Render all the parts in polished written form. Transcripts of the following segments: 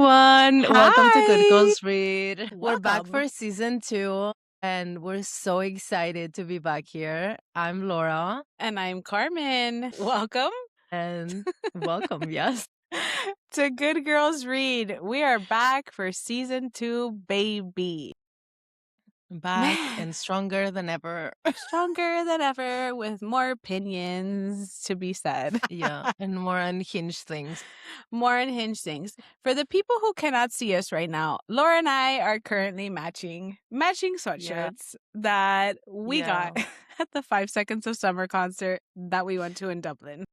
everyone. Welcome to Good Hi. Girls Read. We're back Welcome. for season 2, and we're so excited to be back here. I'm Laura, And I'm Carmen. Welcome and welcome, yes. to Good Girls Read. We are back for season 2, baby. Back Man. and stronger than ever. Stronger than ever with more opinions to be said. Yeah, and more unhinged things. More unhinged things. For the people who cannot see us right now, Laura and I are currently matching sweatshirts that we got at the 5 Seconds of Summer concert that we went to in Dublin.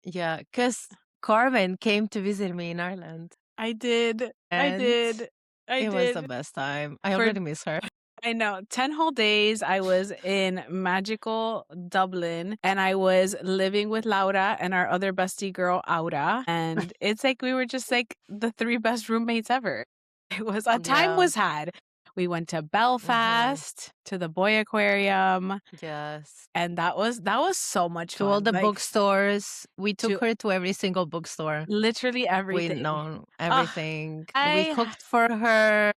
Yeah, because Carmen came to visit me in Ireland. I did. And It was the best time. I For- already miss her. I know. 10 whole days I was in magical Dublin and I was living with Laura and our other bestie girl, Aura. And it's like we were just like the 3 best roommates ever. It was a time was had. We went to Belfast to the Boy Aquarium. Yes. And that was so much fun. To all the bookstores. We took her to every single bookstore. Literally everything. We know everything. We cooked for her.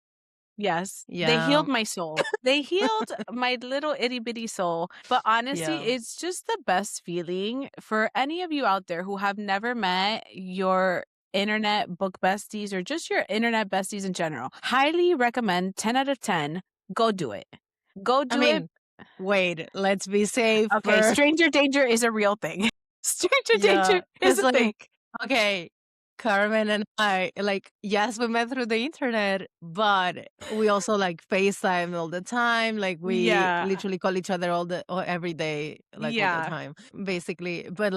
Yes. Yeah. They healed my soul. They healed my little itty bitty soul. But honestly, it's just the best feeling for any of you out there who have never met your internet book besties or just your internet besties in general. Highly recommend 10 out of 10. Go do it. Go do it. Wait, let's be safe. Okay, stranger danger is a real thing. Stranger danger is a thing. Okay, Carmen and I, yes, we met through the internet, but we also FaceTime all the time. We literally call each other every day, all the time, basically. But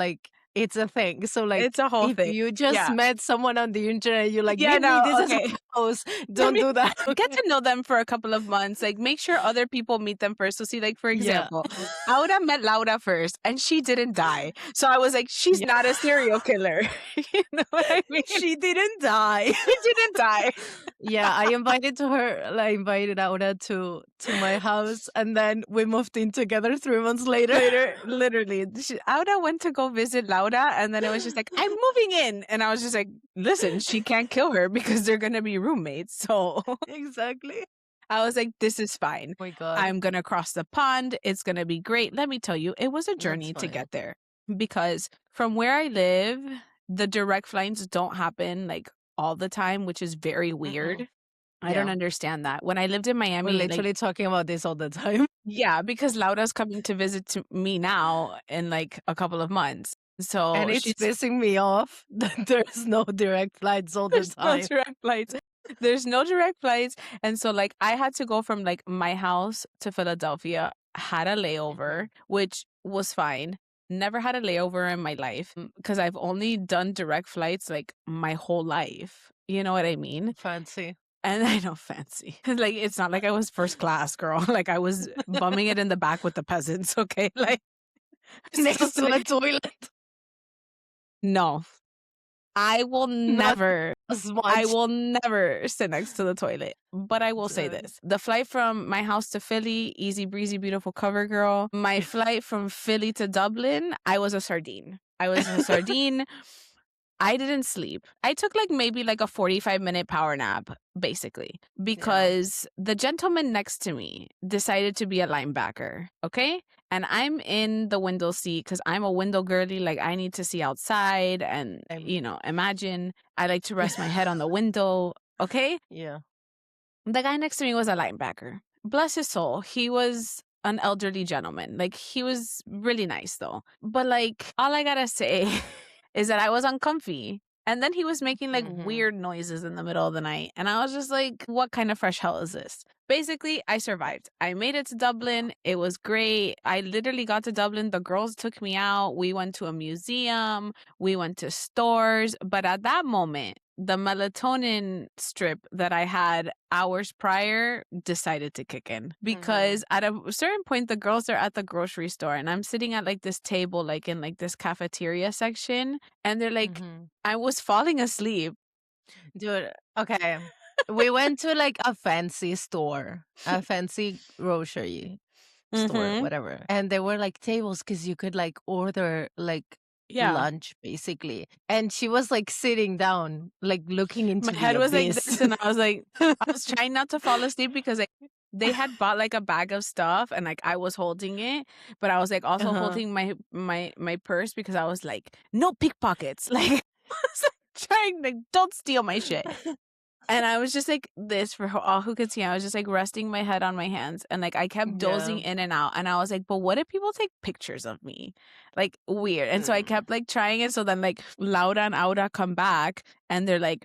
it's a thing. So it's a whole thing. If you just met someone on the internet, you're like, this is my house. Don't do that. Get to know them for a couple of months. Make sure other people meet them first. So see, for example, Aura met Laura first and she didn't die. So I was like, she's not a serial killer. You know what I mean? She didn't die. She didn't die. Yeah, I invited Aura to my house, and then we moved in together 3 months later. Literally, Aura went to go visit Laura, and then it was just like, I'm moving in, and I was just like, listen, she can't kill her because they're gonna be roommates. So exactly. I was like, this is fine. Oh my God. I'm gonna cross the pond. It's gonna be great. Let me tell you, it was a journey to get there because from where I live, the direct flights don't happen all the time, which is very weird. I don't understand that. When I lived in Miami, we're literally talking about this all the time. Yeah, because Laura's coming to visit me now in a couple of months. So and it's pissing me off that there's no direct flights all the time. No direct flights. There's no direct flights. And so I had to go from my house to Philadelphia, had a layover, which was fine. Never had a layover in my life because I've only done direct flights my whole life. You know what I mean? Fancy. And I know, fancy. It's not like I was first class, girl. I was bumming it in the back with the peasants, okay? Next to the toilet. No. I will never sit next to the toilet. But I will say this. The flight from my house to Philly, easy breezy, beautiful cover girl. My flight from Philly to Dublin, I was a sardine. I didn't sleep. I took maybe a 45-minute power nap, basically, because the gentleman next to me decided to be a linebacker, okay? And I'm in the window seat because I'm a window girly. I need to see outside and, imagine I like to rest my head on the window, okay? Yeah. The guy next to me was a linebacker. Bless his soul. He was an elderly gentleman. He was really nice, though. But, all I gotta say is that I was uncomfy. And then he was making weird noises in the middle of the night. And I was just like, what kind of fresh hell is this? Basically, I survived. I made it to Dublin. It was great. I literally got to Dublin. The girls took me out. We went to a museum. We went to stores. But at that moment, the melatonin strip that I had hours prior decided to kick in because at a certain point, the girls are at the grocery store and I'm sitting at this table, in this cafeteria section. And they're like, I was falling asleep. Dude, okay. We went to a fancy store, a fancy grocery store, whatever. And there were tables because you could order lunch, basically. And she was like sitting down, like looking into My the head was like abyss. this, and I was like, I was trying not to fall asleep because they had bought like a bag of stuff, and like I was holding it, but I was like also Uh-huh. holding my purse because I was like, no pickpockets, like I was like trying like don't steal my shit. And I was just like this for all who could see. I was just like resting my head on my hands, and like I kept dozing Yeah. in and out. And I was like, but what if people take pictures of me? Like weird. And so I kept like trying it. So then like Laura and Aura come back, and they're like,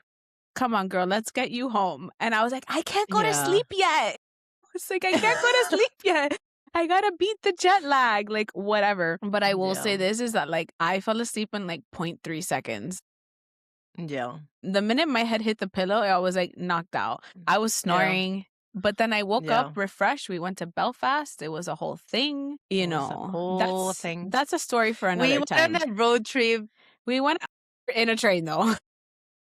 come on, girl, let's get you home. And I was like, I can't go to Yeah. sleep yet. It's like, I can't go to sleep yet. I gotta beat the jet lag, like whatever. But I will say this is that like I fell asleep in like 0.3 seconds. Yeah. The minute my head hit the pillow, I was like knocked out. I was snoring. But then I woke up refreshed. We went to Belfast. It was a whole thing. You It was a know, whole thing. that's a story for We another went time. on a road trip. We went in a train though.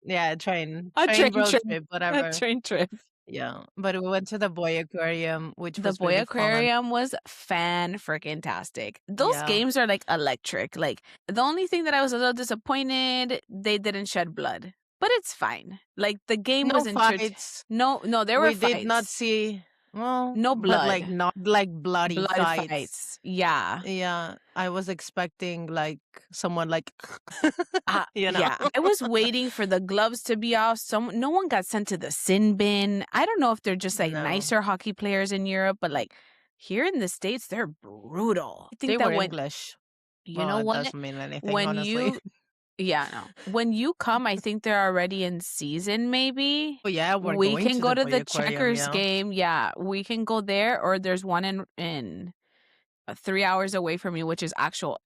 Yeah, train. A Train train road trip. trip, A whatever. train trip. Yeah. But we went to the Boy Aquarium, which The was Boy really fun. Aquarium was fan-freaking-tastic. Those Yeah. games are like electric. Like the only thing that I was a little disappointed, they didn't shed blood. But it's fine. Like the game No was fights. No, there were We fights. did not see, well, No but like blood. not like bloody Blood fights. fights. Yeah. Yeah. I was expecting like someone like, you know? Yeah. I was waiting for the gloves to be off. No one got sent to the sin bin. I don't know if they're just like No. nicer hockey players in Europe, but like here in the States, they're brutal. I think They that were when English. you Well, know it what? doesn't mean anything, When honestly. yeah, no. When you come, I think they're already in season, maybe. Oh yeah, we're We going can to go the to Boy the Aquarium, Checkers yeah. game. Yeah, we can go there, or there's one in 3 hours away from me, which is actual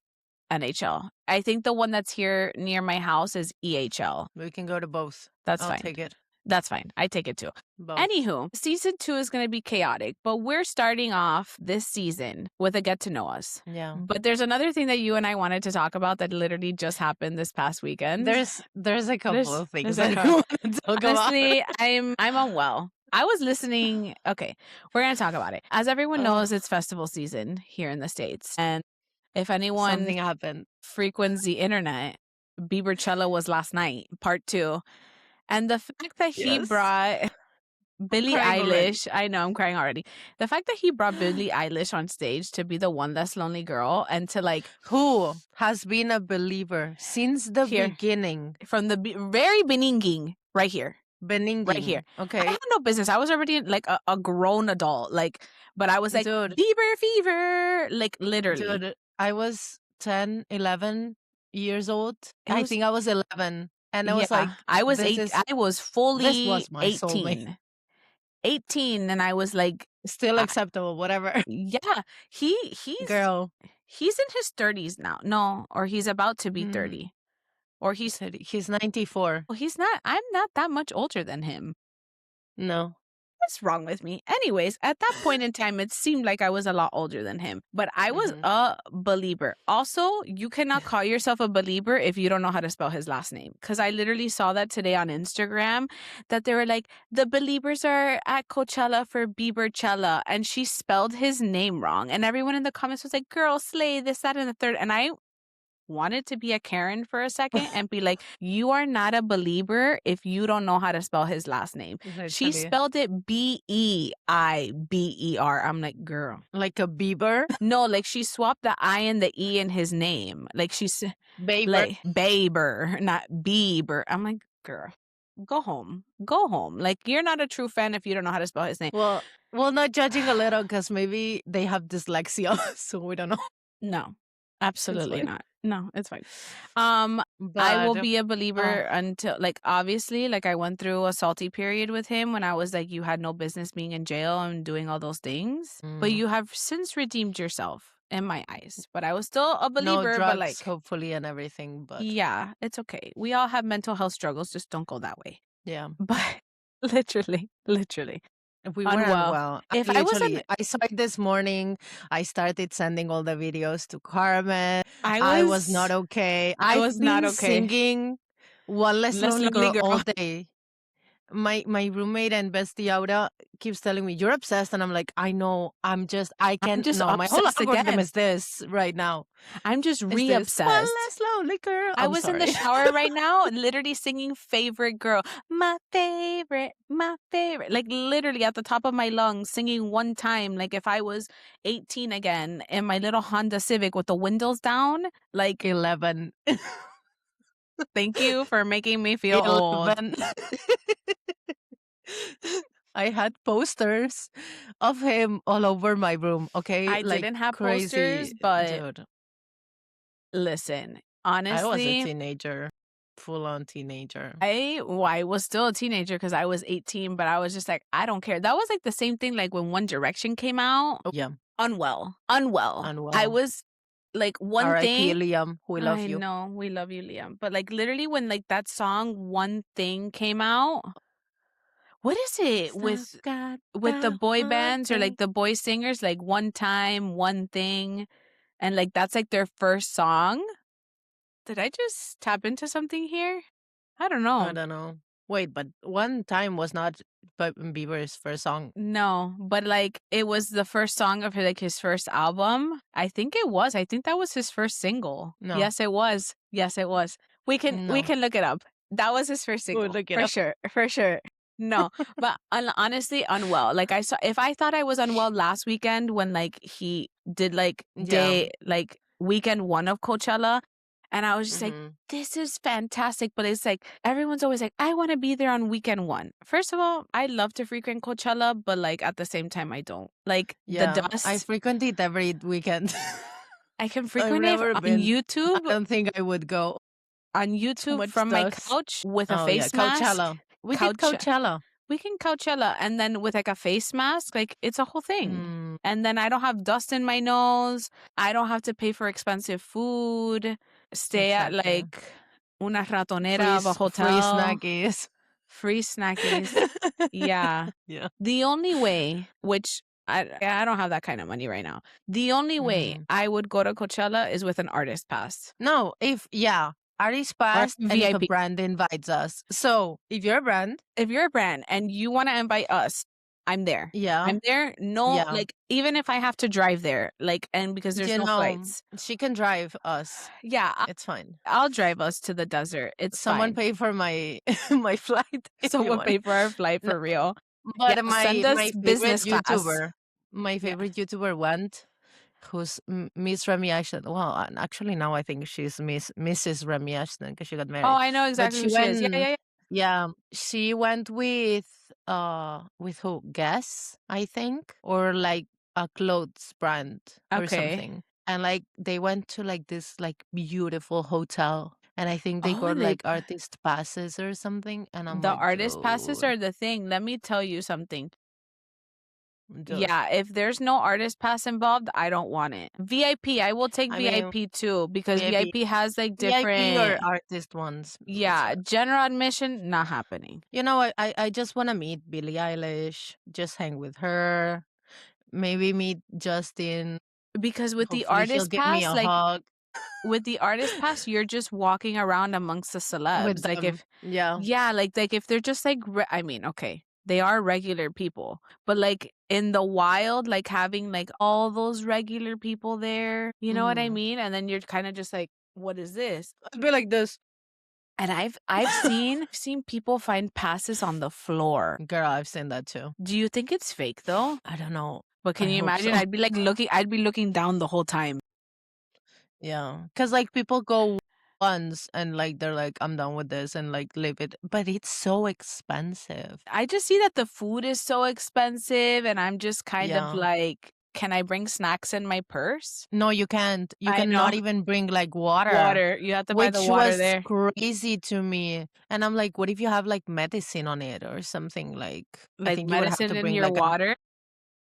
NHL. I think the one that's here near my house is EHL. We can go to both. That's I'll fine. take it. That's fine. I take it too. Both. Anywho, season 2 is going to be chaotic, but we're starting off this season with a get to know us. Yeah. But there's another thing that you and I wanted to talk about that literally just happened this past weekend. There's a couple of things there's that I want to talk about. Honestly, I'm unwell. I was listening. Okay, we're going to talk about it. As everyone knows, it's festival season here in the States. And if anyone Something happened. frequents the internet, Biebercella was last night, part 2. And the fact that he brought Billie Eilish, I know I'm crying already. The fact that he brought Billie Eilish on stage to be the one less lonely girl and to like who has been a believer since the beginning, from the very beginning, right here. Right here. Okay. I had no business. I was already like a grown adult, like, but I was like, Dude. Bieber fever, like literally. Dude, I was 10, 11 years old. I think I was 11. And I was like, I was 8. I was fully this was my 18. soulmate. 18, and I was like, still acceptable, whatever. Yeah, he's girl. He's in his 30s now. No, or he's about to be 30. Or he's 94. Well, he's not. I'm not that much older than him. No. What's wrong with me? Anyways, at that point in time, it seemed like I was a lot older than him, but I was a believer. Also, you cannot call yourself a believer if you don't know how to spell his last name. Because I literally saw that today on Instagram that they were like, the believers are at Coachella for Biebercella, and she spelled his name wrong. And everyone in the comments was like, girl, slay, this, that, and the third. And I wanted to be a Karen for a second and be like, you are not a believer if you don't know how to spell his last name. She spelled it Beiber. I'm like, girl. Like a Bieber? No, like she swapped the I and the E in his name. Like she's Baber. Like, Baber, not Bieber. I'm like, girl, go home. Go home. Like, you're not a true fan if you don't know how to spell his name. Well, not judging a little because maybe they have dyslexia, so we don't know. No, absolutely not. No, it's fine. I will be a believer until, like, obviously, like, I went through a salty period with him when I was like, you had no business being in jail and doing all those things. But you have since redeemed yourself in my eyes. But I was still a believer. No drugs, but like, hopefully, and everything. But yeah, it's okay. We all have mental health struggles. Just don't go that way. Yeah. But literally. We were unwell. If I saw it this morning. I started sending all the videos to Carmen. I was not okay. I was not okay. Singing "One Less Lonely Girl" all day. my roommate and bestie Aura keeps telling me you're obsessed, and I'm like, I know, I I'm can't. just No, my whole obsessed algorithm again. is this right now. I'm just Is this one re-obsessed. less lonely girl? I I'm was in the sorry. shower right now, literally singing Favorite Girl. My favorite, my favorite. Like literally at the top of my lungs, singing one time. Like if I was 18 again in my little Honda Civic with the windows down. Like, 11. thank you for making me feel old. 11. I had posters of him all over my room. Okay, I like didn't have crazy, posters, but dude. listen, I was a honestly, teenager, full on teenager. I was still a teenager because I was 18, but I was just like, I don't care. That was like the same thing like when One Direction came out. Oh, yeah, Unwell. Unwell. I unwell. was like one R.I.P. thing. Liam, we love I you. know, we love you, Liam. But like literally when like that song One Thing came out, what is it Stuff got with the that boy one bands or like thing. the boy singers, like One Time, One Thing, and like that's like their first song? Did I just tap into something here? I don't I know. don't know. Wait, but One Time was not Bieber's first song. No, but like it was the first song of like his first album. I think it was. I think that was his first single. No, Yes, it was. Yes, it was. We no. can look it up. That was his first We'll single look it for up. sure. For sure. No, but honestly, unwell. Like I saw, if I thought I was unwell last weekend when like he did like Yeah. weekend one of Coachella, and I was just like, Hmm. this is fantastic. But it's like everyone's always like, I want to be there on weekend one. First of all, I love to frequent Coachella, but like at the same time, I don't. Like the Yeah, I dust, frequent it every weekend. I can I've frequent it never on been. I YouTube, don't think I would go. Too much from my dust. couch with a Oh yeah, face mask. Coachella. We did Couch, Coachella. we can Coachella and then with like a face mask, like it's a whole thing. Mm, And then I don't have dust in my nose. I don't have to pay for expensive food. Stay at exactly. like una ratonera of a Free hotel. snackies. Free snackies. Yeah. Yeah. The only way, which I don't have that kind of money right now. The only way Mhm. I would go to Coachella is with an artist pass No, if yeah, artist or pass, and if a VIP. brand invites us. So if you're a brand, If you're a brand and you want to invite us, I'm there. yeah, I'm there. No, yeah, like even if I have to drive there, like, and because there's you no know, flights. she can drive us. Yeah, It's fine. I'll drive us to the desert. It's Someone fine. pay for my my flight if you Someone want. pay for our flight No, for real. Yeah, but send us my favorite business class. YouTuber, my Yeah. favorite YouTuber went, who's Miss Remy Ashton. Well, actually now I think she's Mrs. Remy Ashton because she got Oh, married. I know But exactly she who she is. Yeah, yeah, went, yeah. yeah, she went with who? Guess, I think, or like a clothes brand or Okay. something. And like they went to like this like beautiful hotel. And I think they Oh, got and they like artist passes or something. And I'm the like, artist passes dude, are the thing. Let me tell you something. dude. Yeah, if there's no artist pass involved, I don't want it. VIP, I will take I mean, VIP too because VIP, VIP has like VIP or different. artist ones. Yeah, general admission not happening. You know, I just want to meet Billie Eilish, just hang with her, maybe meet Justin. Because with the Hopefully, he'll artist give me pass, a like hug with the artist pass, you're just walking around amongst the with celebs. Like them. if Yeah. yeah, like if they're just like I mean, okay, they are regular people, but like in the wild, like having like all those regular people there, you know what I Hmm. mean? And then you're kind of just like, what is this? I'd be like this. And I've seen people find passes on the floor. Girl, I've seen that too. Do you think it's fake though? I don't know. But I can you hope imagine? so. I'd be looking down the whole time. Yeah. Because like people go once and like they're like, I'm done with this and like leave it. But it's so expensive. I just see that the food is so expensive and I'm just kind of Yeah. like, can I bring snacks in my purse? No, you can't. You I know. cannot even bring like water. Water. You have to buy the Which water was there. crazy to me. And I'm like, what if you have like medicine on it or something? Like, I Like think you would have medicine to in bring your like a, water.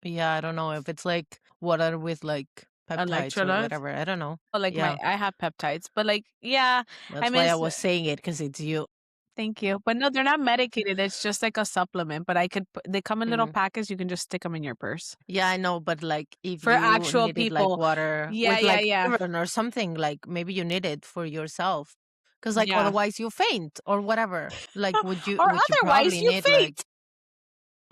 yeah, I don't know if it's like water with like peptides or Electrolytes. whatever. I don't know. Or like Yeah, I have peptides, but like, yeah, I that's mean, why I it's, was saying it because it's you. thank you. But no, they're not medicated. It's just like a supplement, but they come in little Mm. packets. You can just stick them in your purse. Yeah, I know. But like, if For you actual needed like people. water Yeah, with yeah, like yeah. iron or something, like maybe you need it for yourself. because like Yeah. otherwise you faint or whatever. Like Or would you otherwise probably you need like faint,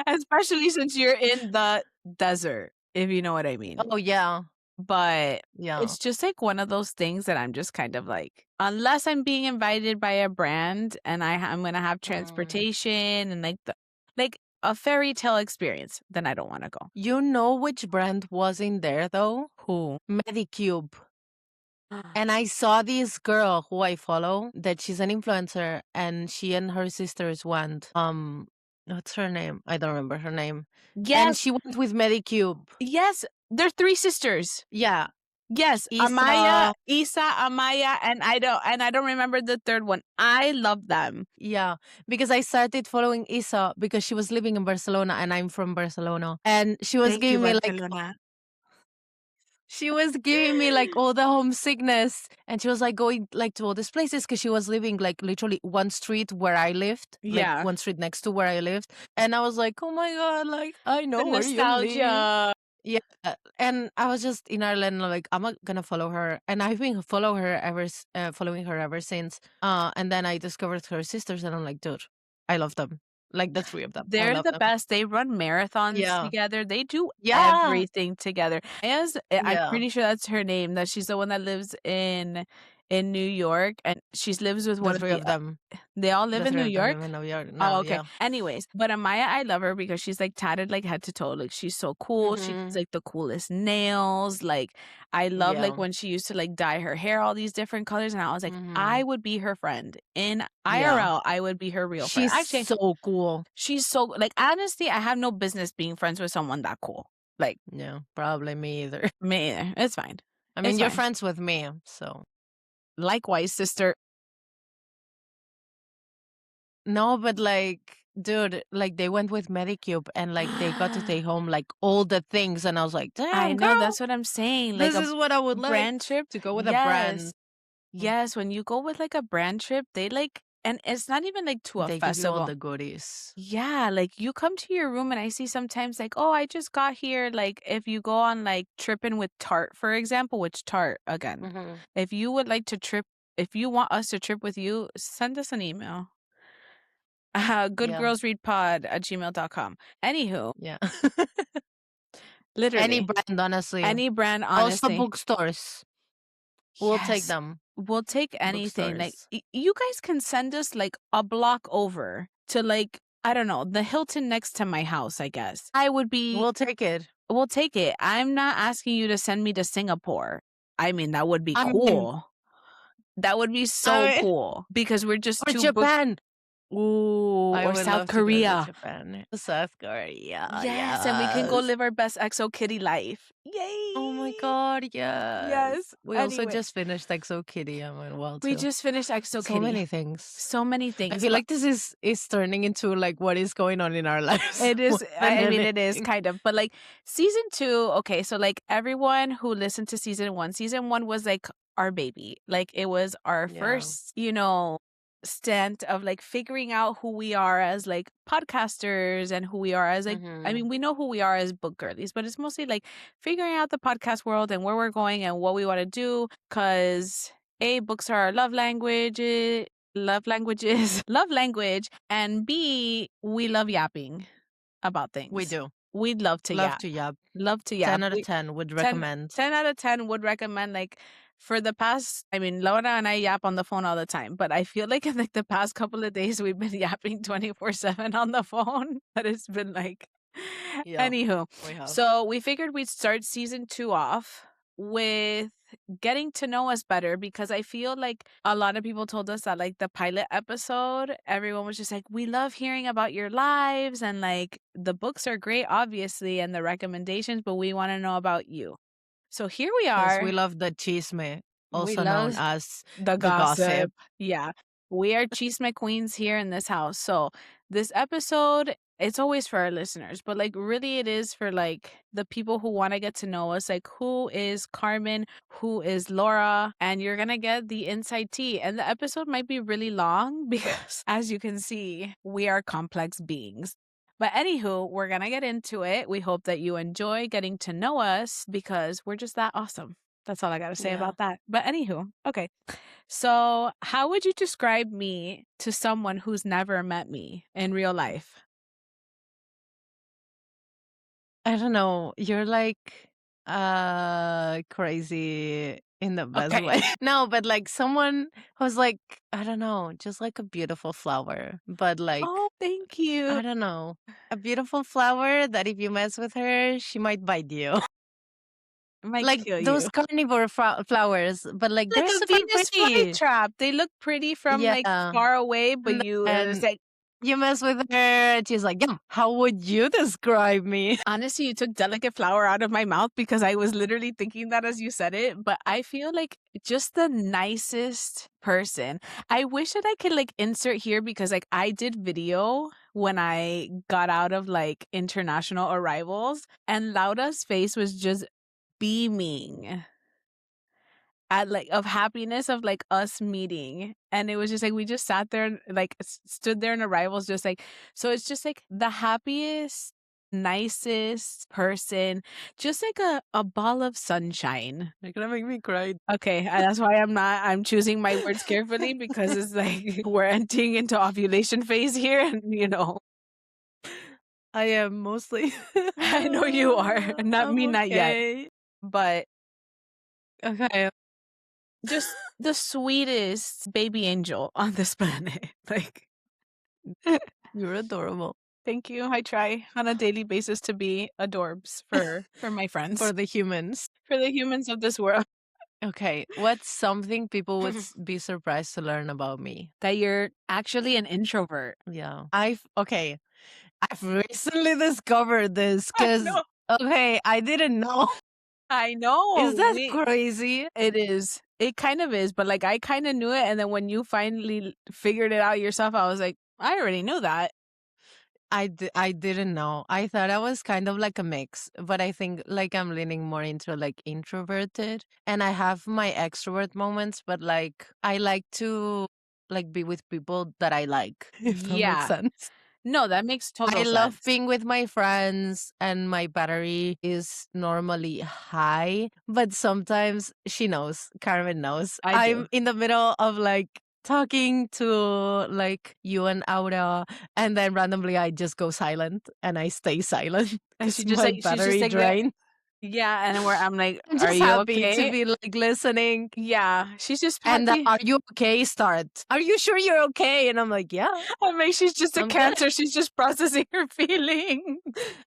especially since you're in the desert, if you know what I mean. oh yeah, But yeah. it's just like one of those things that I'm just kind of like, unless I'm being invited by a brand and I'm going to have Mm. transportation and like a fairy tale experience, then I don't want to go. You know which brand was in there though? Who? Medicube. And I saw this girl who I follow that she's an influencer and she and her sisters went. What's her name? I don't remember her name. And Yes, she went with Medicube. yes, they're three sisters. Yeah. Yes, Amaya, Isa. Isa, Amaya, and I don't remember the third one. I love them. Yeah. Because I started following Isa because she was living in Barcelona and I'm from Barcelona. And she was Thank you, giving me like Barcelona. she was giving me like all the homesickness and she was like going like to all these places because she was living like literally one street where I lived, like Yeah. one street next to where I lived. And I was like, oh my God, like I The know where you live. nostalgia. Yeah. And I was just in Ireland, like I'm not gonna follow her. And I've been following her ever since. And then I discovered her sisters and I'm like, dude, I love them. Like the three of them. I They're love the them. best. They run marathons Yeah. together. They do Yeah. everything together. I'm Yeah. pretty sure that's her name, that she's the one that lives in New York, and she lives with The one of three the of them. they all live The in three New of them live York? in New York Oh, now, okay. yeah. Anyways, but Amaya, I love her because she's like tatted like head to toe. Like she's so cool. She has Mhm. like the coolest nails. Like I love like Yeah. when she used to like dye her hair all these different colors, and I was like, I Mhm. would be her friend. In Yeah. IRL, I would be her real friend. She's Actually, so cool. she's so like honestly, I have no business being friends with someone that cool. Like Yeah, probably me either. me either. It's fine. I mean, It's you're fine. friends with me, so. Likewise, sister. No, but like, dude, like they went with Medicube and like they got to take home like all the things, and I was like, I damn, know, girl, that's what I'm saying. Like this a is what I would like brand trip. to go with a Yes. brand. Yes, when you go with like a brand trip, they like, and it's not even like to a They give you all festival. the goodies. Yeah, like you come to your room and I see sometimes like, oh, I just got here. Like if you go on like tripping with Tarte, for example, which Tarte again, Mhm. if you would like to trip, if you want us to trip with you, send us an email. Yeah, Goodgirlsreadpod@gmail.com. Anywho, yeah. Any literally brand, honestly. any brand, Also, honestly. bookstores. We'll take Yes. them. We'll take anything. Like Bookstores. you guys can send us like a block over to like, I don't know, the Hilton next to my house, I guess. We'll take it. We'll take it. I'm not asking you to send me to Singapore. I mean, that would be I mean, cool. That would be so I mean, cool because we're just or too book. Japan. Ooh, I or would South love to go to Korea. Japan. South Korea, Yes, and we can go yes. live our best EXO kitty life. Oh my Yay! God, yes. Yes. We also Anyway, just finished EXO Kitty. I'm in well we too. just finished EXO So kitty. many things. So many I things, feel but like this is turning into like what is going on in our lives it more is, than I mean, it is anything. kind of, but like season 2, okay, so like everyone who listened to season 1 was like our baby. Like it was our Yeah. first, stint of like figuring out who we are as like podcasters and who we are as like, I Hmm. mean, we know who we are as book girlies, but it's mostly like figuring out the podcast world and where we're going and what we want to do. Cause books are our love languages, love language, and B, we love yapping about We things. do. We'd love to Love yap. to yap. Love to yap. 10 out of 10 would 10, recommend. 10 out of 10 would recommend. Like for the past, I mean, Laura and I yap on the phone all the time, but I feel like in like the past couple of days we've been yapping 24/7 on the phone. But it's been like Yeah, anywho. we have. So we figured we'd start season 2 off with getting to know us better, because I feel like a lot of people told us that like the pilot episode, everyone was just like, we love hearing about your lives and like the books are great, obviously, and the recommendations, but we want to know about you. So here we Because we are. love the chisme, We also known love as the the gossip. gossip. Yeah. We are chisme queens here in this house. So this episode, it's always for our listeners, but like really it is for like the people who want to get to know us, like who is Carmen, who is Laura, and you're going to get the inside tea. And the episode might be really long because as you can see, we are complex beings. But anywho, we're going to get into it. We hope that you enjoy getting to know us because we're just that awesome. That's all I gotta say Yeah. about that. But anywho, okay. So how would you describe me to someone who's never met me in real life? I don't know. You're like crazy in the best Okay. way. No, but like someone who's like, I don't know, just like a beautiful flower. But Oh, like, thank you. I don't know. A beautiful flower that if you mess with her, she might bite you. I might Like kill those you. carnivore flowers, but like Like they're a super Venus pretty. flytrap. They look pretty from, like, Yeah. far away, but And it's then like you mess with her, and she's like, yeah, how would you describe me? honestly, you took delicate flower out of my mouth because I was literally thinking that as you said it, but I feel like just the nicest person. I wish that I could, like, insert here because, like, I did video when I got out of, like, international arrivals, and Laura's face was just beaming at like of happiness of like us meeting, and it was just like we just sat there and like stood there in arrivals just like so it's just like the happiest nicest person, just like a ball of sunshine. You're gonna make me cry. Okay, that's why I'm choosing my words carefully because it's like we're entering into ovulation phase here and I am mostly. I know you are, not I'm me, not yet, okay. but Okay. just the sweetest baby angel on this planet. Like, You're adorable thank you. I try on a daily basis to be adorbs for my for friends, the humans. for the humans of this world. Okay, what's something people would be surprised to learn about me? That you're actually an introvert. Yeah. I've recently discovered this I because, know. okay, I didn't know. I know. Is that crazy? It is. It kind of is, but like I kind of knew it, and then when you finally figured it out yourself, I was like, I already knew that. I didn't know. I thought I was kind of like a mix, but I think like I'm leaning more into like introverted, and I have my extrovert moments, but like I like to like be with people that I like, if that makes Yeah. sense. No, that makes I total love sense. being with my friends, and my battery is normally high, but sometimes she knows, Carmen knows. I I'm do. in the middle of like talking to like you and Aura, and then randomly I just go silent and I stay silent And because my she's just battery like there. drained. Yeah, and where I'm like, I'm are just you happy to okay? be like listening. Yeah, she's just And the happy. "Are you okay?" start. Are you sure you're okay? And I'm like, yeah, I mean, she's just a I'm good. cancer. She's just processing her feelings.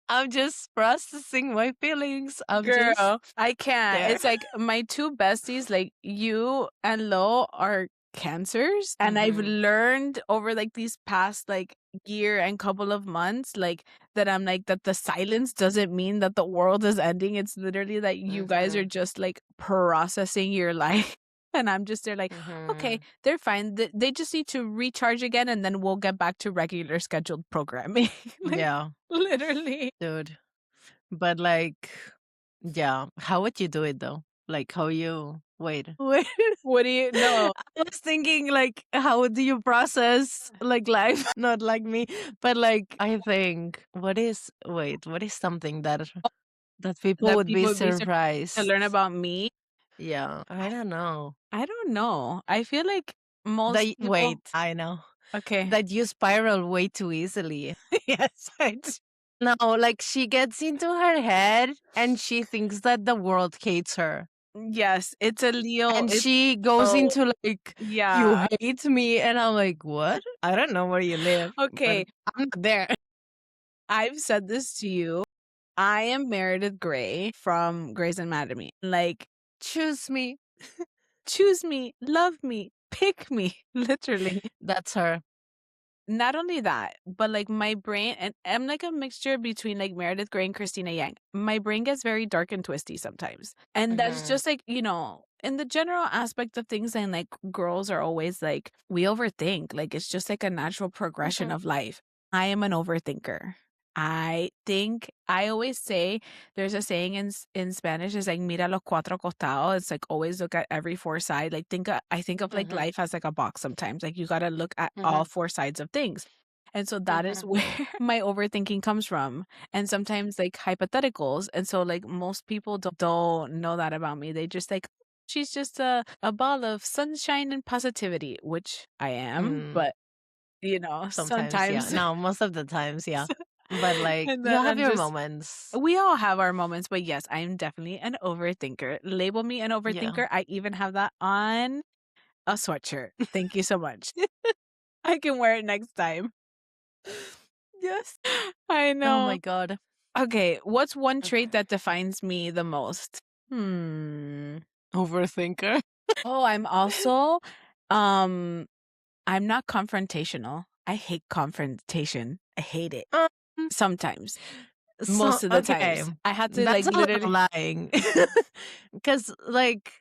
I'm just processing my feelings. I'm just Girl, I can't. there. It's like my two besties, like you and Lo, are cancers. And I've Mhm. learned over like these past like year and couple of months, like that I'm like that the silence doesn't mean that the world is ending. It's literally that you guys are Mhm. just like processing your life. And I'm just there like, okay, Mhm. they're fine. They just need to recharge again and then we'll get back to regular scheduled programming. Like Yeah, literally. dude. But like, yeah, how would you do it though? Like, how you wait? Wait. What do you know? I was thinking like, how do you process like life? Not like me, but like, I think what is something that people That would be people would be surprised to surprised? learn about me? Yeah, I I don't know. I don't know. I feel like most people. Wait, I know Okay. that you spiral way too easily. Yes, I do. No, like she gets into her head and she thinks that the world hates her. Yes, it's a Leo. And It's she goes so into like, you yeah. hate me. And I'm like, what? I don't know where you live, but Okay, I'm not there. I've said this to you. I am Meredith Grey from Grey's Anatomy. Like, Choose me. choose me, love me, pick me, literally. That's her. Not only that, but like my brain, and I'm like a mixture between like Meredith Grey and Christina Yang. My brain gets very dark and twisty sometimes. And that's Hmm. just like, in the general aspect of things, and like girls are always like, we overthink. Like it's just like a natural progression Hmm. of life. I am an overthinker. I think I always say there's a saying in Spanish is like mira los cuatro costados. It's like always look at every four side. Like I think of like Hmm. life as like a box sometimes. Like you got to look at all Hmm. four sides of things. And so that is where my overthinking comes from. And sometimes like hypotheticals. And so like most people don't know that about me. They just like, she's just a ball of sunshine and positivity, which I am, Mm, but you know, sometimes, yeah. sometimes. No, most of the times, yeah. But like, And you'll then have I'm your just, moments. we all have our moments, but yes, I'm definitely an overthinker. Label me an Yeah. overthinker. I even have that on a sweatshirt. Thank you so much. I can wear it next time. Yes. I Oh my know. God. Okay, what's one trait Okay. that defines me the most? Overthinker. Oh, I'm also um I'm not confrontational. I hate confrontation. I hate it. Um, Sometimes. so, Most of the okay. times. I had to That's like a little literally lying. Because, like,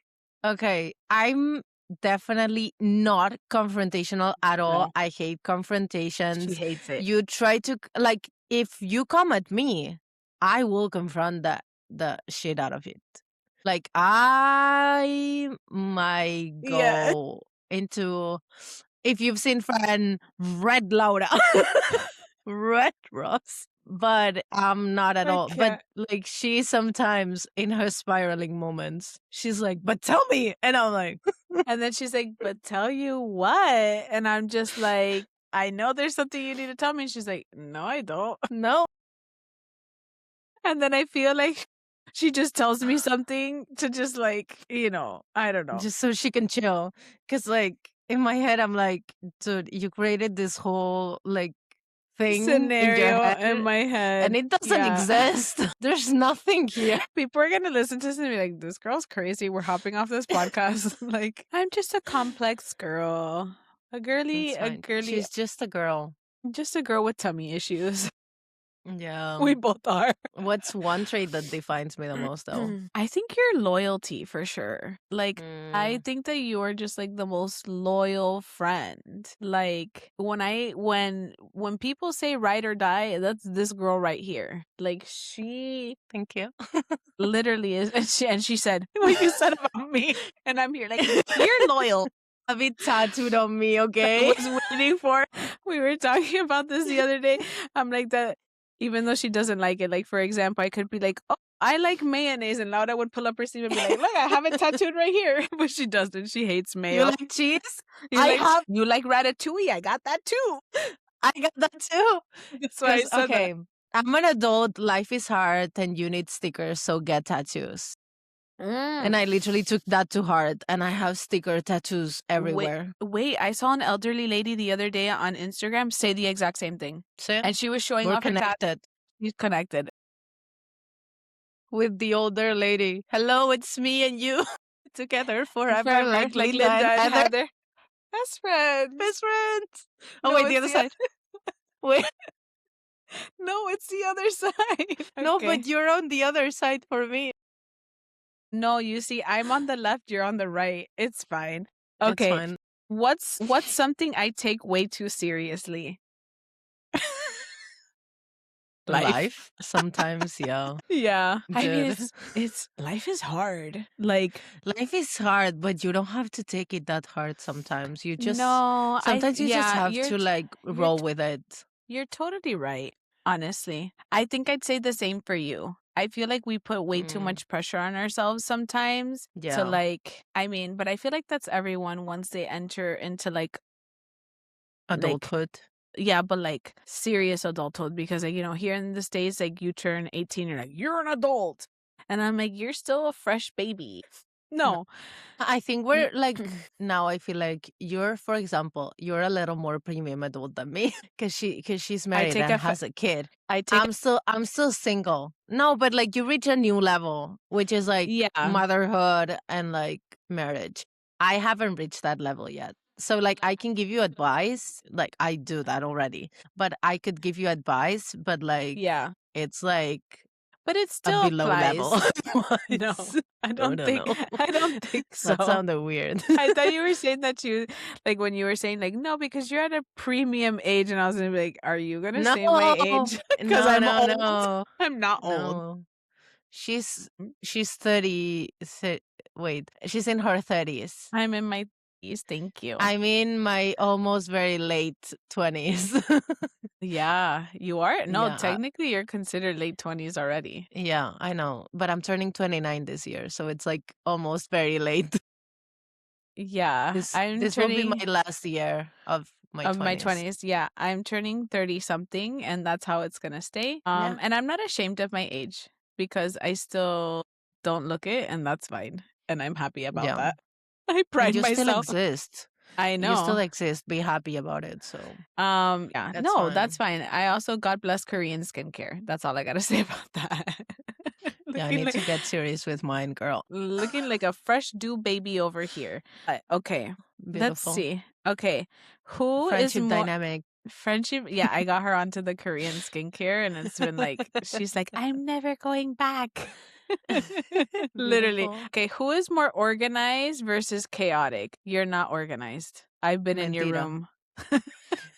okay, I'm definitely not confrontational at all. no, I hate she confrontations. hates it. You try to, like, if you come at me, I will confront the shit out of it. Like, I might Yeah. go into, if you've seen Fran, Red Laura, Red Ross, but I'm not at I all. But can't. like, she sometimes in her spiraling moments, she's like, "But tell me," and I'm like, And then she's like, "But tell you what?" And I'm just like, "I know there's something you need to tell me." And she's like, "No, I don't." "No." And then I feel like she just tells me something to just like, you know, I don't know. Just so she can chill. Cause like in my head, I'm like, dude, you created this whole like thing in your Scenario head in my and head. it doesn't Yeah. exist. There's nothing here. People are gonna listen to this and be like, "This girl's crazy. We're hopping off this podcast." Like, I'm just a complex girl. It's A fine. girly, She's just a girl. just a girl with tummy issues. Yeah. We both are. What's one trait that defines me the most though? I think your loyalty for sure. Like, I Mm, think that you're just like the most loyal friend. Like when people say ride or die, that's this girl right here. Like she thank you. literally is, and she said what you said about me, and I'm here like you're loyal. Have it tattooed on me, I okay? was waiting for. We were talking about this the other day. I'm like that, even though she doesn't like it. Like for example, I could be like, "Oh, I like mayonnaise," and Laura would pull up her sleeve and be like, "Look, I have it tattooed right here." But she doesn't. She hates You mayo. like cheese? I have. You like ratatouille? I got that too. I got that too. That's why I Because, said that. okay, I'm an adult, life is hard, and you need stickers, so get tattoos. And Mm. I literally took that to heart, and I have sticker tattoos everywhere. Wait, I saw an elderly lady the other day on Instagram say the exact same thing. See? And she was showing We're off her tat. connected She's connected. with the older lady. Hello, it's me and you together forever, Forever, like like Linda Linda and and Heather, Heather. Best friends. best friends. Oh, No, wait, the it's other the side. Wait, no, it's the other side. no, Okay. but you're on the other side for me. No, you see, I'm on the left, you're on the right. It's fine. It's Okay. fine. What's something I take way too seriously? Life. Life, sometimes, yeah. Yeah. I mean, Dude, it's life is hard. Like, life is hard, but you don't have to take it that hard sometimes. no, Sometimes you just yeah, have to like you're roll with it. you're totally right, honestly. I think I'd say the same for you. I feel like we put way too Mm, much pressure on ourselves sometimes to yeah. like, I mean, but I feel like that's everyone once they enter into like Adulthood. yeah, but like serious adulthood because like, you know, here in the States, like you turn 18, you're like, you're an adult. And I'm like, you're still a fresh baby. No. No. I think we're like now I feel like you're, for example, you're a little more premium adult than me because she's I married take and a has a kid. I take I'm still single. No, but like you reach a new level, which is like yeah. motherhood and like marriage. I haven't reached that level yet. So like I can give you advice, like I do that already. But I could give you advice, but like Yeah. it's like But it a still below level applies. No, advice. No, no, no. I don't think That so. sounded weird. I thought you were saying that you like when you were saying like no because you're at a premium age and I was gonna be like are you gonna No, say my age because no, I'm no, old. no, I'm not old. no. She's she's 30. Wait, she's in her 30s. I'm in my Thank you. I'm in my almost very late 20s. Yeah, you are? No, Yeah, technically you're considered late 20s already. yeah, I know, but I'm turning 29 this year, so it's like almost very late. Yeah, This I'm this will be turning my last year of my of my 20s. 20s. Yeah, I'm turning 30 something and that's how it's going to stay. Yeah, And I'm not ashamed of my age because I still don't look it and that's fine. And I'm happy about yeah, that. I and pride you still myself. exist. I You still know. exist. Be happy about it. So Yeah, that's no, that's fine. fine. I also God bless Korean skincare. That's all I got to say about that. Yeah, I looking need like to get serious with mine, girl. looking like a fresh dew baby over here. Okay, let's Beautiful. see. Okay, who is Friendship more dynamic. friendship? Yeah, I got her onto the Korean skincare, and it's been like she's like, I'm never going back. Literally. Beautiful. Okay, who is more organized versus chaotic? You're not organized. I've been in your Mentira. room.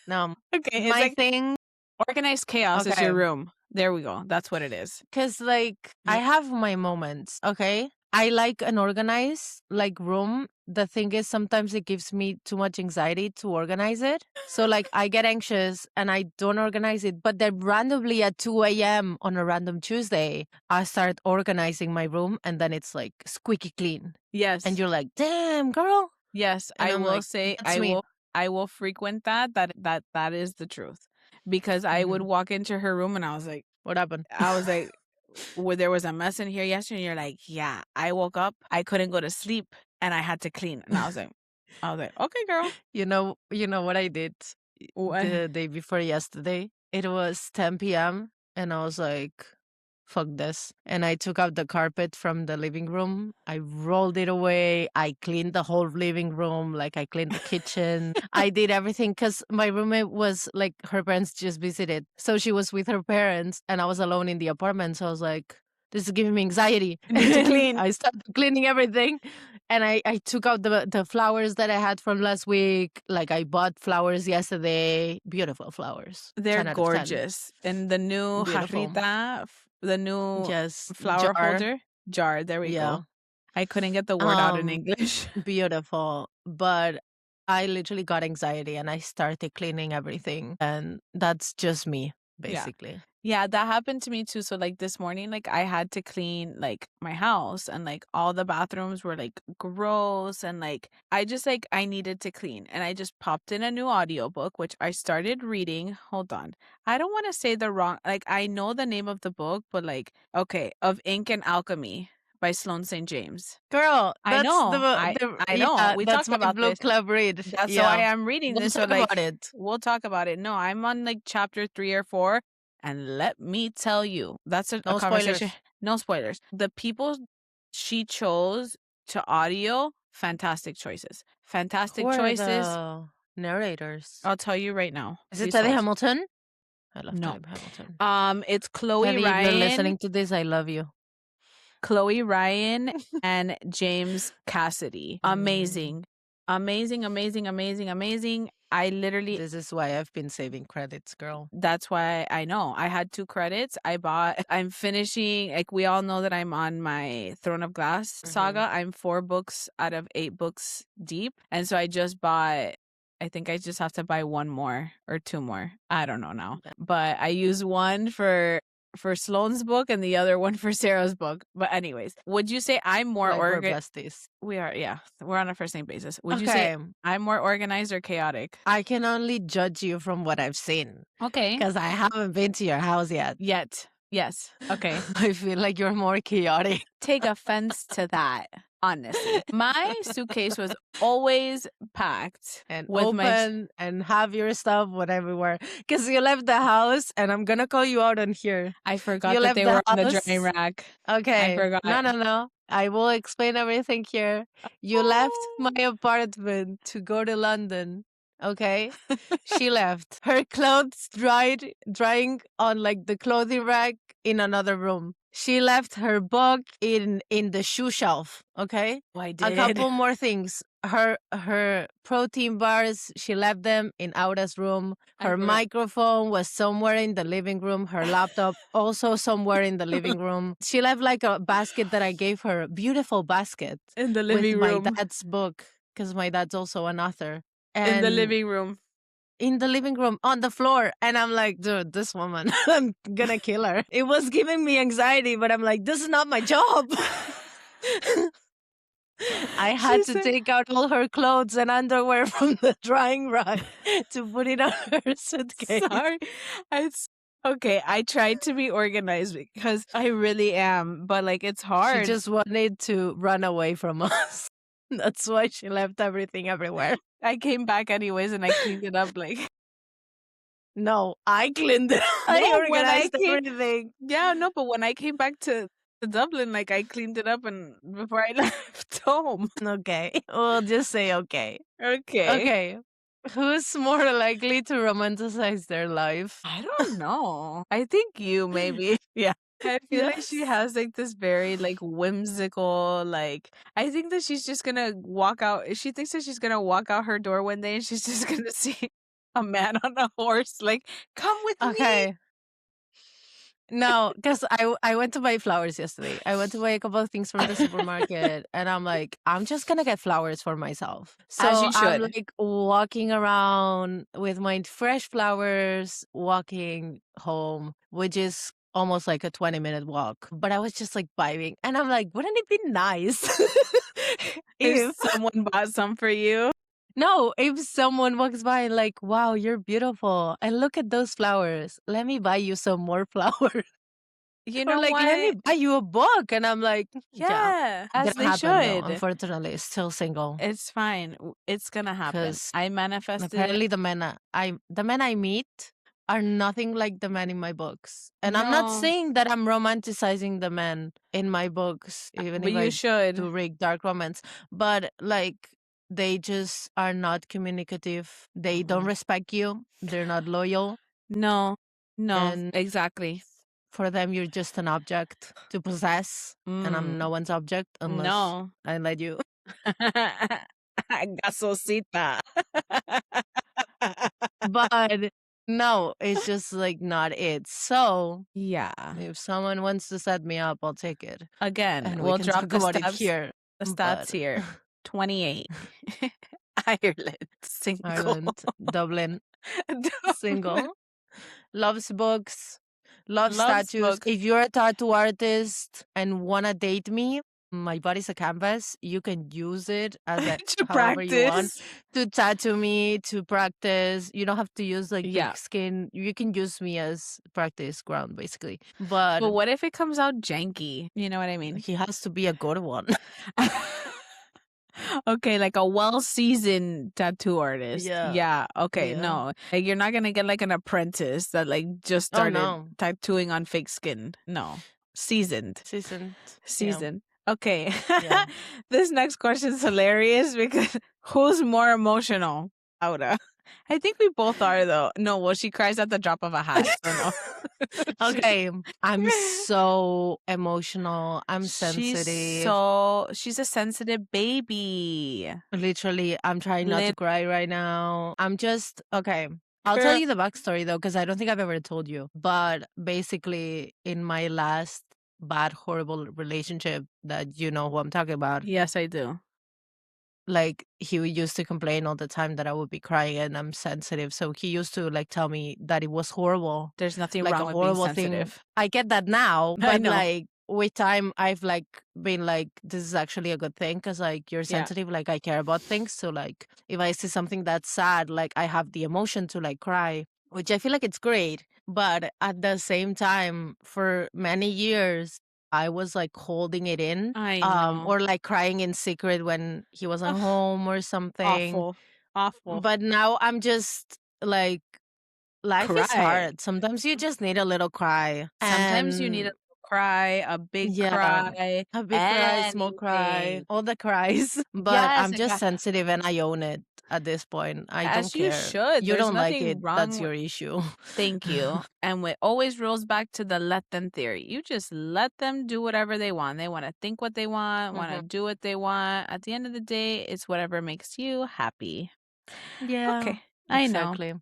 No, Okay, it's my like thing. organized chaos is Okay. your room. There we go. That's what it is. Cause like I Yeah. have my moments, okay? I like an organized like room. The thing is sometimes it gives me too much anxiety to organize it. So like I get anxious and I don't organize it. But then randomly at 2 a.m. on a random Tuesday, I start organizing my room and then it's like squeaky clean. And Yes. you're like, damn, girl. Yes, And I I'm will like, say that's me. I will frequent that is the truth. Because I would Hmm. walk into her room and What happened? I was like where there was a mess in here yesterday, and you're like, yeah, I woke up, I couldn't go to sleep, and I had to clean. And I was like, okay, girl. You know what I did What? the day before yesterday? It was 10 p.m. and I was like, fuck this. And I took out the carpet from the living room. I rolled it away. I cleaned the whole living room. Like I cleaned the kitchen. I did everything because my roommate was like, her parents just visited. So she was with her parents and I was alone in the apartment. So I was like, this is giving me anxiety. I need to And clean. I started cleaning everything. And I took out the flowers that I had from last week. Like I bought flowers yesterday. Beautiful flowers. They're 10 out of 10. gorgeous. And the new Beautiful. jarrita, the new Just flower jar. holder jar. There we Yeah. go. I couldn't get the word out in Um, English. Beautiful. But I literally got anxiety and I started cleaning everything. And that's just me, Yeah. basically. Yeah, that happened to me too. So like this morning, like I had to clean like my house and like all the bathrooms were like gross and like I needed to clean. And I just popped in a new audiobook, which I started reading. Hold on. I don't want to say the wrong like I know the name of the book, but like okay, Of Ink and Alchemy by Sloane St. James. Girl, I that's know. the I know. yeah, We that's talked my about book this. club read. That's so I Yeah. am reading We'll this. So talk like about it. we'll talk about it. No, I'm on like chapter 3 or 4. And let me tell you, that's a No conversation. spoilers. No spoilers. The people she chose to audio, fantastic choices. Who Fantastic are choices. the narrators? I'll tell you right now. Is it Please Teddy hold. Hamilton? I love No. Teddy Hamilton. It's Chloe Teddy, if you're Ryan, listening to this, I love you. and James Cassidy. Mm, Amazing. Amazing, amazing, amazing, amazing. I literally this is why I've been saving credits, girl. that's why I know. I had 2 credits. I'm finishing, like, we all know that I'm on my Throne of Glass Hmm. saga. I'm 4 books out of 8 books deep. And so I just bought, I think I just have to buy 1 more or 2 more. I don't know now. But I use one for Sloane's book and the other one for Sarah's book. But anyways, would you say I'm more Like we're organized? besties. We are, yeah. We're on a first name basis. Would you say Okay. I'm more organized or chaotic? I can only judge you from what I've seen Okay. because I haven't been to your house yet. Yet. Yes. Okay. I feel like you're more chaotic Take offense to that, honestly. My suitcase was always packed and with my open and have your stuff everywhere. Because you left the house, and I'm gonna call you out on here. I forgot You that left they the were on the drying house. rack. I Okay. forgot. No, no, no. I will explain everything here. You left my apartment to go to London. Okay. She left. Her clothes drying on like the clothing rack in another room. She left her book in the shoe shelf. Okay. Oh, I A did. couple more things. Her protein bars, she left them in Aura's room. I Her forgot. microphone was somewhere in the living room. Her laptop also somewhere in the living room. She left like a basket that I gave her, beautiful basket In the with living my room. dad's book. because my dad's also an author. In the And living room. in the living room on the floor. And I'm like, dude, this woman, I'm gonna kill her. It was giving me anxiety, but I'm like, this is not my job. I had to take out all her clothes and underwear from the drying rack to put it on her suitcase. Sorry. Okay, I tried to be organized because I really am, but like it's hard. She just wanted to run away from us. That's why she left everything everywhere. I came back anyways and I cleaned it up like No, I cleaned it. I No, organized everything. Yeah, no, but when I came back to Dublin, like I cleaned it up and before I left home. Okay. We'll just say okay. Okay. Okay. Who's more likely to romanticize their life? I don't know. I think you maybe. Yeah. I feel like she Yes. has like this very like whimsical, like I think that she's just gonna walk out. She thinks that she's gonna walk out her door one day and she's just gonna see a man on a horse, like, come with me. Okay. No, because I went to buy flowers yesterday. I went to buy a couple of things from the supermarket, and I'm like, I'm just gonna get flowers for myself. As So you I'm should. like walking around with my fresh flowers, walking home, which is almost like a 20-minute walk. But I was just like vibing, and I'm like, wouldn't it be nice If if someone bought some for you. no, if someone walks by and like, wow, you're beautiful, and look at those flowers. Let me buy you some more flowers. You Or know like, let me what? buy you a book. And I'm like, yeah, Yeah, as gonna they happen though. should. Unfortunately, still single. It's fine. It's gonna happen. Because I manifested it. apparently the men I meet are nothing like the men in my books. And I'm not No, saying that I'm romanticizing the men in my books, even but if you I should. do read dark romance. But like they just are not communicative. They don't Mm-mm. respect you. They're not loyal. No, no, And exactly. for them, you're just an object to possess, and I'm Mm, no one's object unless no. I let you. Gasosita. But no, it's just like not it. So Yeah. if someone wants to set me up, I'll take it, Again, and we we'll can drop talk the about it stats. here. The But stats here. 28. Ireland, single. Ireland, Dublin, Dublin. single, loves books, loves Loves tattoos. books. If you're a tattoo artist and wanna date me, my body's a canvas. You can use it as a To however you want practice. to tattoo me, to practice. You don't have to use like Yeah. big skin. You can use me as practice ground basically. But But what if it comes out janky? You know what I mean? he has to be a good one. Okay, like a well-seasoned tattoo artist. Yeah. Yeah, okay, Yeah. no. Like you're not gonna get like an apprentice that like just Oh started no. tattooing on fake skin. No. Seasoned. Seasoned. Seasoned. Okay. Yeah. This next question is hilarious because who's more emotional? Laura. I think we both are though. No, well, she cries at the drop of a hat. So no. Okay. I'm so emotional. I'm sensitive. She's a sensitive baby. Literally, I'm trying not to Lit- cry right now. I'm just okay. I'll tell you the backstory though, because I don't think I've ever told you. But basically, in my last bad, horrible relationship that you know who I'm talking about, Yes, I do. like he used to complain all the time that I would be crying and I'm sensitive. So he used to like tell me that it was horrible, There's nothing like wrong a with being horrible thing. sensitive. I get that now, I but know. like with time, I've like been like, this is actually a good thing because like you're Yeah. sensitive, like I care about things. So like if I see something that's sad, like I have the emotion to like cry, which I feel like it's great. But at the same time, for many years, I was like holding it in, I know. or like crying in secret when he wasn't Ugh, home or something. Awful. But now I'm just like, life is Cry. hard. Sometimes you just need a little cry. Sometimes you need a And little cry, a big yeah, cry, a big cry, small cry, anything. all the cries. But Yes, I'm just sensitive and I own it at this point. I don't as you care. should. You There's don't like nothing it. wrong That's with your issue. Thank you. And it always rolls back to the let them theory. You just let them do whatever they want. They want to think what they want to Mhm. do what they want. At the end of the day, it's whatever makes you happy. Yeah. Okay. I know. Exactly.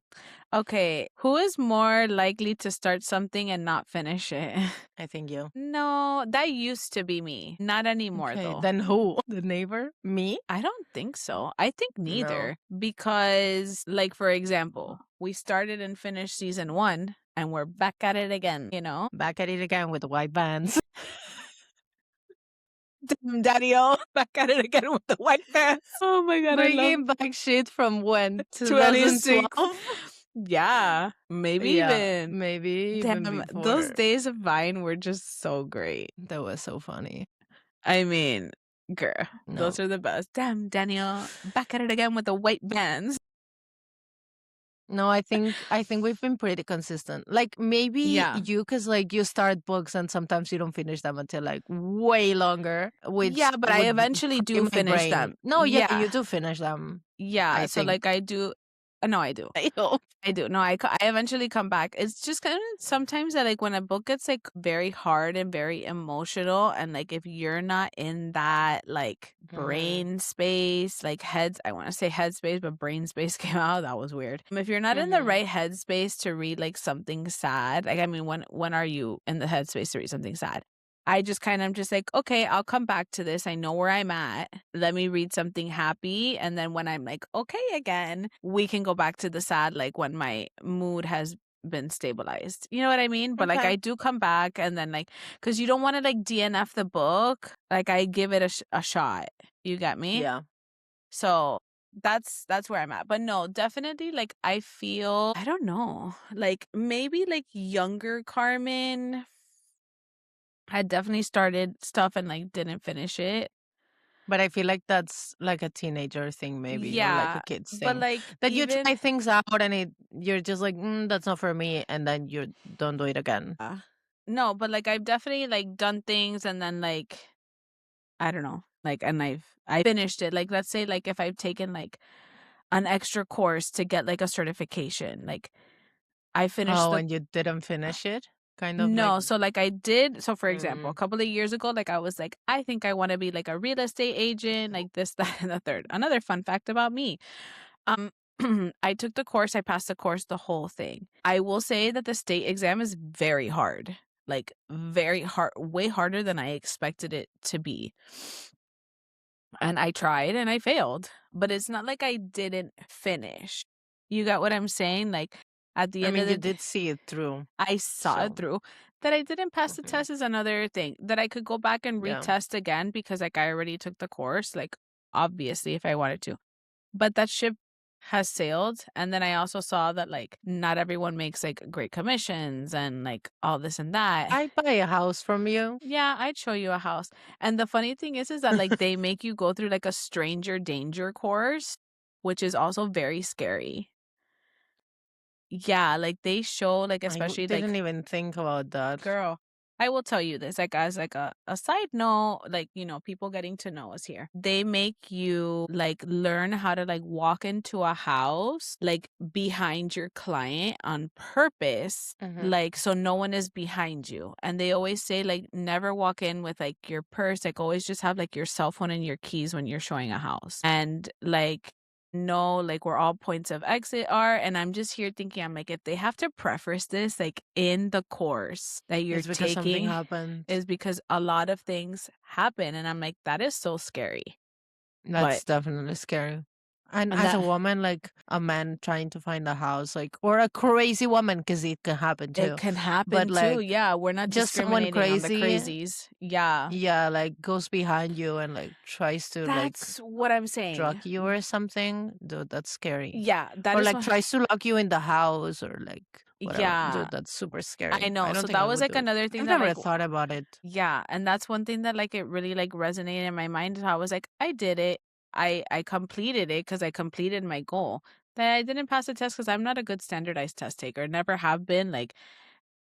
Okay, who is more likely to start something and not finish it? I think you. No, that used to be me. Not anymore, Okay, though. then who? The neighbor? Me? I don't think so. I think No. neither. Because, like, for example, we started and finished season 1 and we're back at it again, you know? Back at it again with the white bands. Daddy O, back at it again with the white pants. Oh my God, I love Bringing back shit from when? 26. 2012? Yeah, maybe Yeah, even. maybe even Damn, those before. days of Vine were just so great. That was so funny. I mean, girl, No. those are the best. Damn, Daniel, back at it again with the white bands. No, I think we've been pretty consistent. Like maybe Yeah. you, cause like you start books and sometimes you don't finish them until like way longer, which Yeah, but I would eventually fry do my finish brain. them. No, yeah, Yeah. you do finish them. Yeah. I So, think. like, I do. No, I do. I hope. I do. No, I eventually come back. It's just kind of sometimes that like when a book gets like very hard and very emotional, and like if you're not in that like Mhm. brain space, like heads, I want to say head space, but brain space came out. That was weird. If you're not in the Mhm. right head space to read like something sad, like I mean, when are you in the head space to read something sad? I just kind of just like, okay, I'll come back to this. I know where I'm at. Let me read something happy. And then when I'm like, okay, again, we can go back to the sad, like when my mood has been stabilized. You know what I mean? But like, Okay. I do come back and then like, cause you don't want to like DNF the book. Like, I give it a shot. You get me? Yeah. So that's where I'm at. But no, definitely like I feel I don't know. Like maybe like younger Carmen had definitely started stuff and like didn't finish it. But I feel like that's like a teenager thing, maybe, or like a Yeah, kid's but thing. like That you even try things out and you're just like, that's not for me, and then you don't do it again. no, but like I've definitely like done things and then like I don't know, like and I finished it. Like let's say like if I've taken like an extra course to get like a certification, like I finished Oh, the and you didn't finish it? Kind of like, no, so like I did. So for example, a mm, couple of years ago, like I was like, I think I want to be like a real estate agent, like this, that, and the third. Another fun fact about me. Um, I took the course, I passed the course, the whole thing. I will say that the state exam is very hard, like very hard, way harder than I expected it to be. And I tried and I failed, but it's not like I didn't finish. You got what I'm saying? Like at the I end of mean, the you day, did see it through. I saw it So, through. That I didn't pass the mhm, test is another thing. That I could go back and yeah. retest again because like I already took the course, like obviously if I wanted to. But that ship has sailed. And then I also saw that like not everyone makes like great commissions and like all this and that. I buy a house from you. Yeah, I'd show you a house. And the funny thing is that like they make you go through like a stranger danger course, which is also very scary. Yeah, like they show like especially like Didn't even think about that. girl, I will tell you this, like as like a side note, like you know, people getting to know us here. They make you like learn how to like walk into a house like behind your client on purpose, Mhm. like so no one is behind you. And they always say like never walk in with like your purse, like always just have like your cell phone and your keys when you're showing a house. And like know like where all points of exit are, and I'm just here thinking I'm like if they have to preface this like in the course that you're It's because something taking happened. is because a lot of things happen, and I'm like that is so scary. But That's definitely scary. And and as a that woman, like a man trying to find a house, like, or a crazy woman, because it can happen it too. can But happen too. like, Yeah, we're not just someone discriminating on the crazy, crazies. Yeah, yeah, like goes behind you and like tries to like that's what I'm drug saying. you or something. Dude, that's scary. Yeah, that Or is like what tries to lock you in the house or like whatever. yeah, Dude, that's super I scary. I know. don't So think that I was would like do it. another thing I've that never like thought about it. yeah, and that's one thing that like it really like resonated in my mind. So I was like, I did it. I completed it because I completed my goal. That I didn't pass the test because I'm not a good standardized test taker. Never have been. Like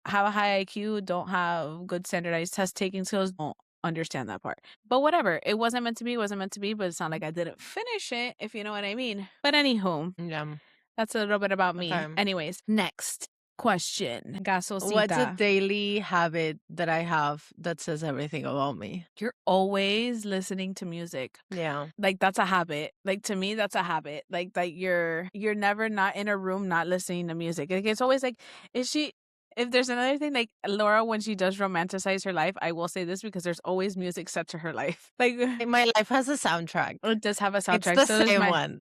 have a high IQ, don't have good standardized test taking skills, don't understand that part. But whatever. It wasn't meant to be, wasn't meant to be, but it's not like I didn't finish it, if you know what I mean. But anywho, Yeah. that's a little bit about me. Okay. Anyways, next question, What's a Gasosita. daily habit that I have that says everything about me? You're always listening to music. Yeah. Like, that's a habit. Like, to me, that's a habit. Like, that you're never not in a room not listening to music. Like, it's always like, is she if there's another thing, like Laura, when she does romanticize her life, I will say this because there's always music set to her life. Like, My life has a soundtrack. it does have a It's soundtrack. the So does same my one.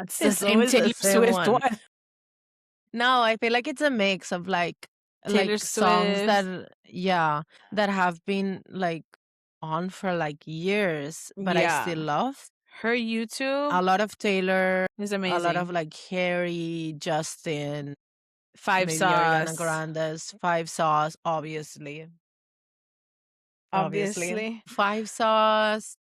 it's the It's same always the Taylor same Swift one. one. No, I feel like it's a mix of Taylor songs Swift. that have been like on for like years, but I Yeah. still love. Her YouTube A lot of Taylor, is a lot of amazing. like Harry, Justin, Five maybe Ariana Sauce. Grande's Five Sauce, obviously. Obviously. Obviously. Five Sauce,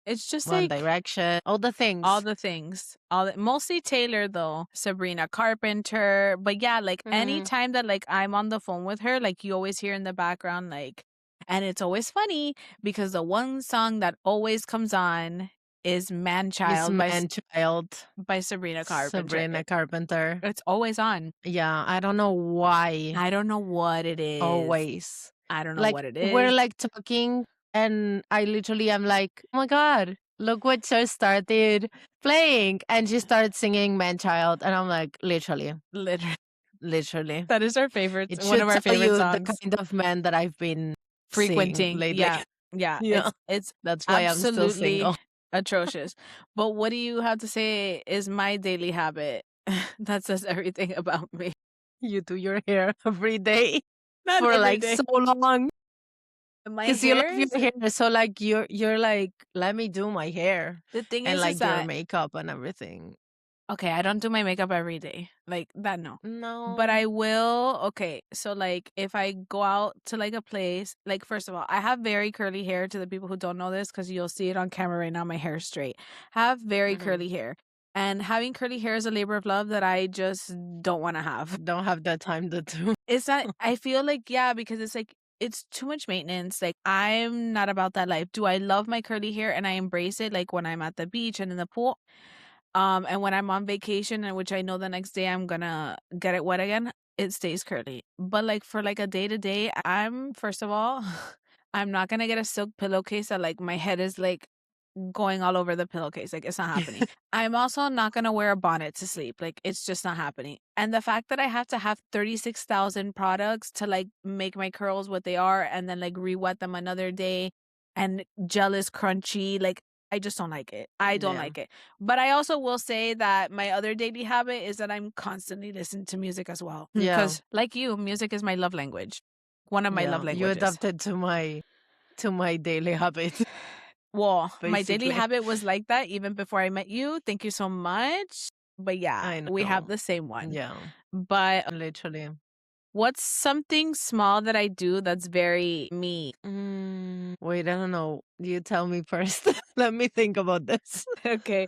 It's just One like Direction, all the all things. the things. Mostly Taylor though. Sabrina Carpenter. But yeah, like Mhm. anytime that like I'm on the phone with her, like you always hear in the background, like, and it's always funny because the one song that always comes on is Man Is Child Man Child, by Sabrina Carpenter. Sabrina Carpenter. It's always on. Yeah, I don't know why. I don't know what it is. Always. I don't know Like, what it we're is. like talking, and I literally am like, oh my God, look what just started playing. And she started singing Man Child. And I'm like, literally, Literally. literally. That is our favorite, It one should of our tell favorite you the songs. kind of man that I've been seeing Frequenting. lately. Yeah. Yeah. Yeah. It's That's why I'm still single. absolutely atrocious. But what do you have to say is my daily habit that says everything about me? You do your hair every day Not for every like day. so long. My Because you love hairs, your hair. So like you're like, let me do my hair the thing and is like your that makeup and everything. okay, I don't do my makeup every day. Like that, no. But No. I will. Okay, so like if I go out to like a place, like first of all, I have very curly hair to the people who don't know this because you'll see it on camera right now. My hair is straight. I have very Mhm. curly hair. And having curly hair is a labor of love that I just don't want to have. Don't have the time to do. It's not, I feel like, yeah, because it's like, it's too much maintenance. Like, I'm not about that life. Do I love my curly hair and I embrace it like when I'm at the beach and in the pool? And when I'm on vacation and which I know the next day I'm gonna get it wet again, it stays curly. But like for like a day to day, I'm first of all, I'm not gonna get a silk pillowcase that like my head is like going all over the pillowcase. Like it's not happening. I'm also not gonna wear a bonnet to sleep. Like it's just not happening. And the fact that I have to have 36,000 products to like make my curls what they are and then like re-wet them another day and gel is crunchy, like I just don't like it. I don't Yeah. like it. But I also will say that my other daily habit is that I'm constantly listening to music as well. Yeah. Because like you, music is my love language. One of my love Yeah. You languages. adapted to my daily habit, Well, my daily basically. habit was like that even before I met you. Thank you so much. But yeah, I we have know. the same one. Yeah. But Literally. what's something small that I do that's very me? Wait, I don't know. You tell me first. Let me think about this. Okay.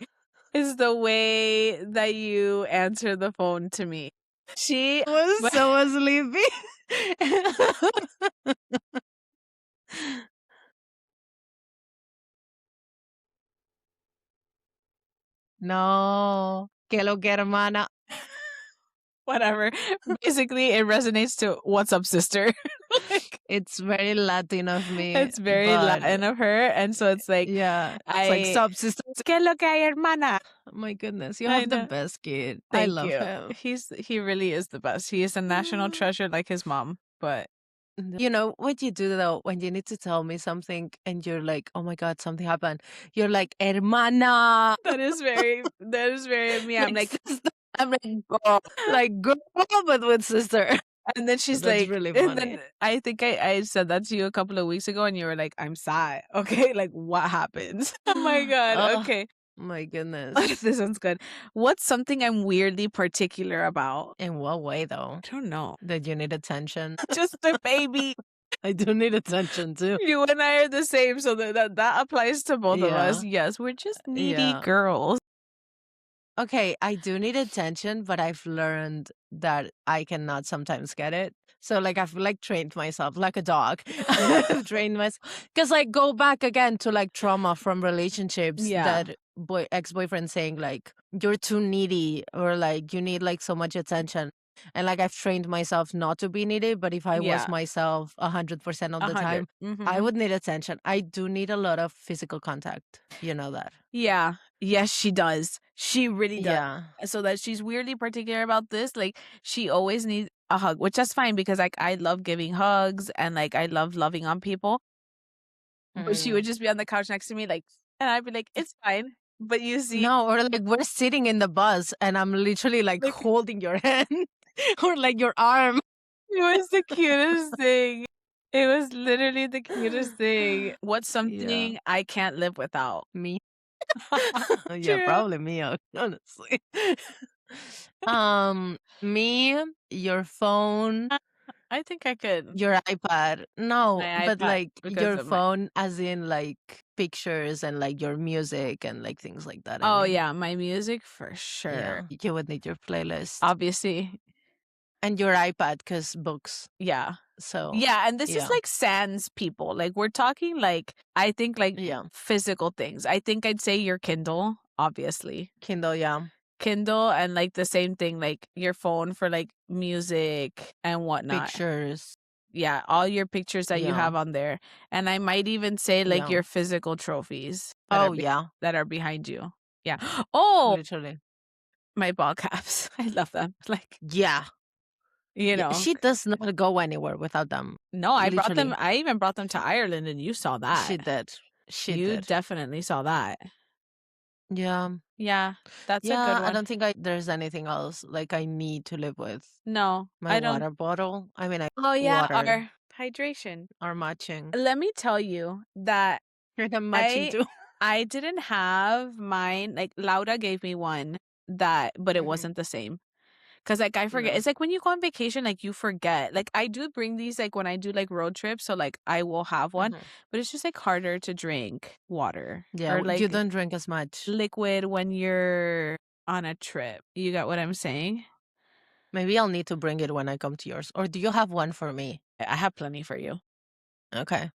Is the way that you answer the phone to me. She I was so sleepy. No. Que lo que hermana. whatever. Basically, it resonates to "What's up, sister?" Like, It's very Latin of me, it's very but Latin of her, and so it's like yeah, it's like I. stop, sister. ¿Qué es lo que hay, hermana? Oh my goodness, you I have the know. best kid. I Thank love you. him. He really is the best. He is a national treasure like his mom. But You know what you do though when you need to tell me something and you're like, oh my God, something happened. You're like, hermana. that is very me. I'm Like like, sister. I'm like girl, but with sister. and then she's That's like, really and funny. then I think I said that to you a couple of weeks ago, and you were like, I'm sad. Okay, like what happens? Oh my God. Oh Okay, my goodness. this one's good. What's something I'm weirdly particular about? In what way though? I don't know. That you need attention? Just a baby. I do need attention too. You and I are the same, so that applies to both of us. Yeah. Yes, we're just needy Yeah. girls. Okay, I do need attention, but I've learned that I cannot sometimes get it. So like I've like trained myself like a dog. I've trained myself because like go back again to like trauma from relationships Yeah. that ex-boyfriend saying like you're too needy or like you need like so much attention. And like I've trained myself not to be needy, but if I was Yeah. myself 100% of the 100. time, I Mhm. would need attention. I do need a lot of physical contact. You know that. Yeah. Yes, she does. She really does. Yeah. So that she's weirdly particular about this, like, she always needs a hug, which that's fine because, like, I love giving hugs and, like, I love loving on people, but she would Mm. just be on the couch next to me, like, and I'd be like, "It's fine." But you see, No, or like we're sitting in the bus and I'm literally like like, holding your hand or like your arm. it was the cutest thing. It was literally the cutest thing. What's Yeah. something I can't live without? Me. Yeah, True. probably me, honestly. Me, your phone, Uh, I think I could. your iPad. No, My but iPad like because your of my phone as in like pictures and like your music and like things like that, I Oh, mean. yeah, my music for Yeah, sure. you would need your playlist Obviously, and your iPad because books. yeah. So, Yeah, and this is, yeah. like, sans people, like, we're talking, like, I think, like, Yeah. physical things. I think I'd say your Kindle, obviously. Kindle, yeah. Kindle and, like, the same thing, like, your phone for, like, music and whatnot. Pictures. Yeah, all your pictures that you Yeah. have on there, and I might even say, like, Yeah. your physical trophies Oh, yeah. that are behind you. Yeah. Oh, Literally. my ball caps. I love them. Like, Yeah. you Yeah. know, She does not go anywhere without them. no, Literally. I even brought them to Ireland and you saw that. She did. She You did. definitely saw that. Yeah. Yeah, that's a good Yeah, I one. don't think there's anything else like I need to live with. No, My I don't. water bottle. I mean, I Oh, yeah, water our hydration. are matching. Let me tell you that I'm matching I too. I didn't have mine, like, Laura gave me one that but it Mhm. wasn't the same. 'Cause, like, I forget. No. It's like when you go on vacation, like, you forget. Like, I do bring these, like, when I do, like, road trips, so, like, I will have one, Mhm. but it's just, like, harder to drink water Yeah, or, you like, don't drink as much. liquid when you're on a trip. You got what I'm saying? Maybe I'll need to bring it when I come to yours. Or do you have one for me? I have plenty for you. Okay,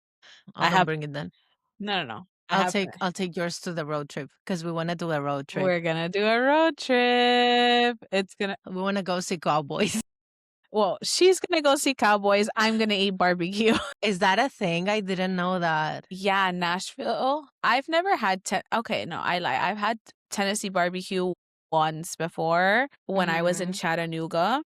I'll I come have bring it then. no, no, no. I I'll have take I'll take yours to the road trip because we want to do a road trip. We're gonna do a road trip. It's gonna We want to go see cowboys. Well, she's gonna go see cowboys. I'm gonna eat barbecue. Is that a thing? I didn't know that. Yeah, Nashville. I've never had okay, no, I lie. I've had Tennessee barbecue once before when I was in Mhm. Chattanooga.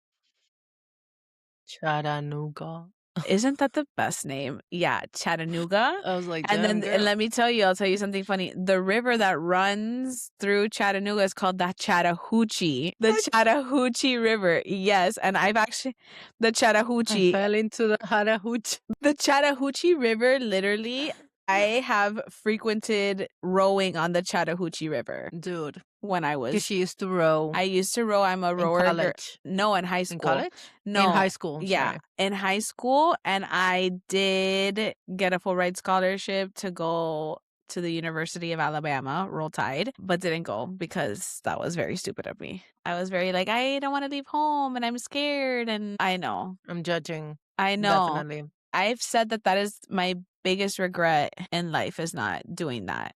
Chattanooga. Isn't that the best name? Yeah, Chattanooga. I was like, And damn, then and girl. let me tell you, I'll tell you something funny. The river that runs through Chattanooga is called the Chattahoochee. The Chattahoochee River. Yes, and I've actually the I Chattahoochee fell into the Chattahoochee. The Chattahoochee River, literally, I have frequented rowing on the Chattahoochee River Dude, when because she used to row I used to row. I'm a in rower girl. college. No, in high In school. college? In No, high school, yeah, sorry. in high school, and I did get a full ride scholarship to go to the University of Alabama, Roll Tide, but didn't go because that was very stupid of me. I was very like, I don't want to leave home and I'm scared, and I know. I'm judging. I know. Definitely. I've said that that is my biggest regret in life is not doing that.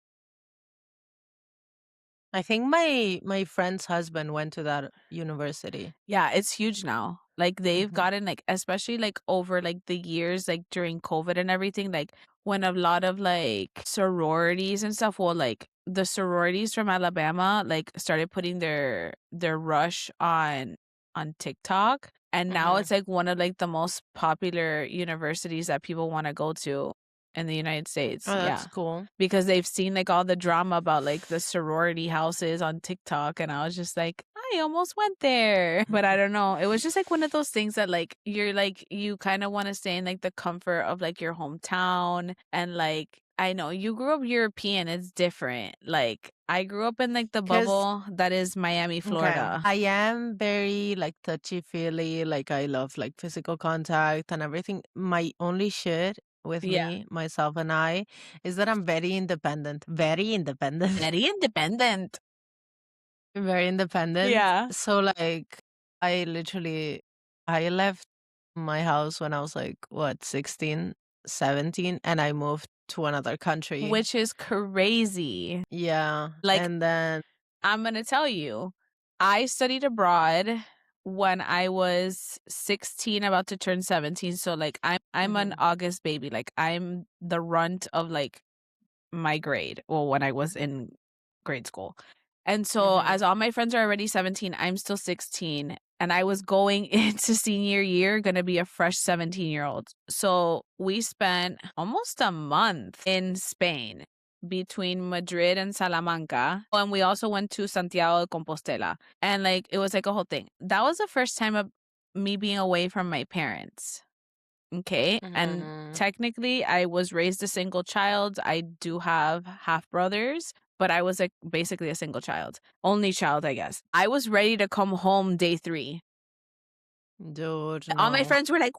I think my friend's husband went to that university. Yeah, it's huge now. Like they've Mhm. gotten like especially like over like the years like during COVID and everything like when a lot of like sororities and stuff well like the sororities from Alabama like started putting their rush on TikTok and now Mhm. it's like one of like the most popular universities that people want to go to in the United States. Oh, Yeah. that's cool. Because they've seen like all the drama about like the sorority houses on TikTok and I was just like, I almost went there. But I don't know. It was just like one of those things that like you're like you kind of want to stay in like the comfort of like your hometown and like I know you grew up European, it's different. Like I grew up in like the Cause bubble that is Miami, okay, Florida. I am very like touchy-feely, like I love like physical contact and everything. My only shit with Yeah. me, myself and I, is that I'm very independent. Very independent. Very independent. Very independent. Yeah. So like I left my house when I was like what, 16, 17, and I moved to another country. Which is crazy. Yeah. Like And then I'm gonna tell you, I studied abroad when I was 16, about to turn 17. So like I'm an Mhm. August baby. Like I'm the runt of like my grade. Well, when I was in grade school. And so Mhm. as all my friends are already 17, I'm still 16. And I was going into senior year, gonna be a fresh 17-year-old. So we spent almost a month in Spain between Madrid and Salamanca. And we also went to Santiago de Compostela. And like it was like a whole thing. That was the first time of me being away from my parents. Okay. And Mhm. technically, I was raised a single child. I do have half brothers, but I was like basically a single child, only child, I guess. I was ready to come home day 3. Dude, All my no. friends were like,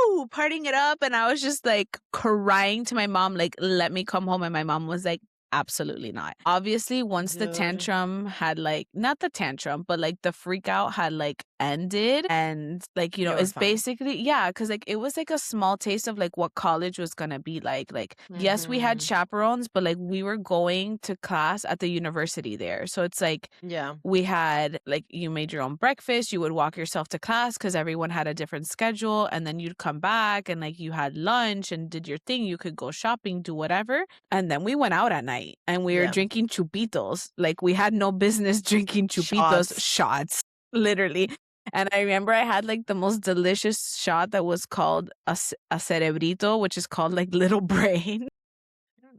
woo, partying it up. And I was just like crying to my mom, like, let me come home. And my mom was like, absolutely not. Obviously, once the Dude, tantrum had like, not the tantrum, but like the freak out had like ended. And like, you were it's fine. basically, yeah, cause like it was like a small taste of like what college was gonna be like. Like, yes, we had Mhm. chaperones, but like we were going to class at the university there. So it's like, Yeah. we had like you made your own breakfast, you would walk yourself to class because everyone had a different schedule, and then you'd come back and like you had lunch and did your thing. You could go shopping, do whatever, and then we went out at night and we were Yeah. drinking chupitos. Like we had no business drinking chupitos Shots. shots, literally. And I remember I had like the most delicious shot that was called a cerebrito, which is called like little brain.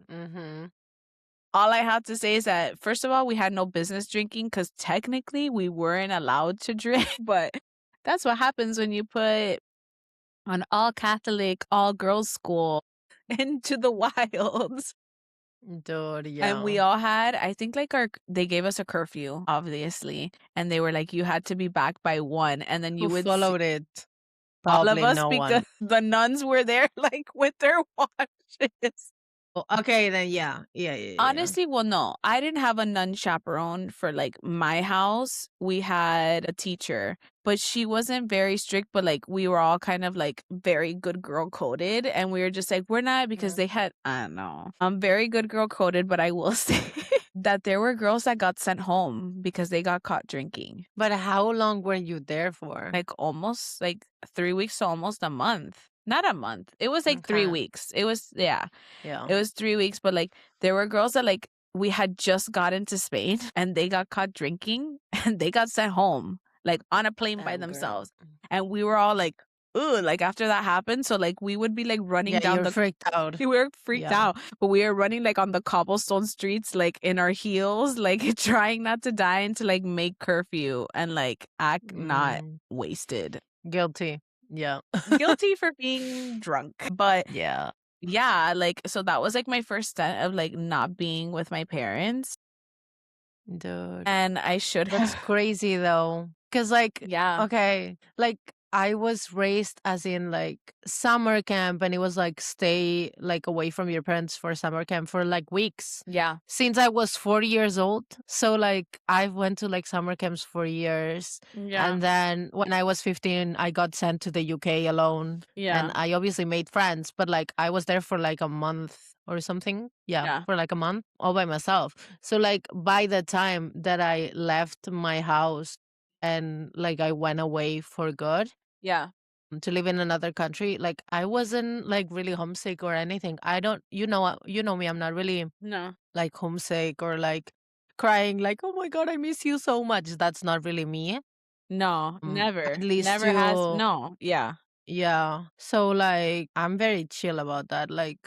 Mhm. All I have to say is that, first of all, we had no business drinking because technically we weren't allowed to drink. But that's what happens when you put an all Catholic, all girls school into the wilds. Dude, And we yeah. all had, I think, like they gave us a curfew, obviously. And they were like, you had to be back by 1. And then Who you would see followed it? all of Probably us no because one. the nuns were there, like with their watches. Oh, okay, then yeah. Yeah, yeah, yeah. Honestly, well, no. I didn't have a nun chaperone for like my house. We had a teacher, but she wasn't very strict, but like we were all kind of like very good girl coded. And we were just like, we're not because Yeah. they had, I don't know. I'm very good girl coded, but I will say that there were girls that got sent home because they got caught drinking. But how long were you there for? Like almost like 3 weeks to almost a month. Not a month. It was like three Okay. weeks. It was, yeah. Yeah. It was 3 weeks, but, like, there were girls that, like, we had just gotten to Spain, and they got caught drinking, and they got sent home, like, on a plane by Damn, girl. themselves, and we were all like, "Ooh," like, after that happened, so, like, we would be, like, running Yeah, down you're the freaked out. we were freaked Yeah. out, but we were running, like, on the cobblestone streets, like, in our heels, like, trying not to die and to, like, make curfew and, like, act not Mm, wasted. guilty. Yeah. Guilty for being drunk, but Yeah, yeah, like, so that was, like, my first step of, like, not being with my parents, dude. and I should That's have crazy though. Cause like, yeah, okay, like I was raised as in like summer camp and it was like stay like away from your parents for summer camp for like weeks. yeah, Since I was 40 years old. So like I went to like summer camps for years. yeah, And then when I was 15, I got sent to the UK alone. And yeah, I obviously made friends, but like I was there for like a month or something. Yeah, yeah, for like a month all by myself. So like by the time that I left my house and like I went away for good yeah, to live in another country, like I wasn't like really homesick or anything. I don't, you know me, I'm not really no, like homesick or like crying like, "Oh my god, I miss you so much." That's not really me. no, At never, least never has you no, yeah, yeah. So like I'm very chill about that. Like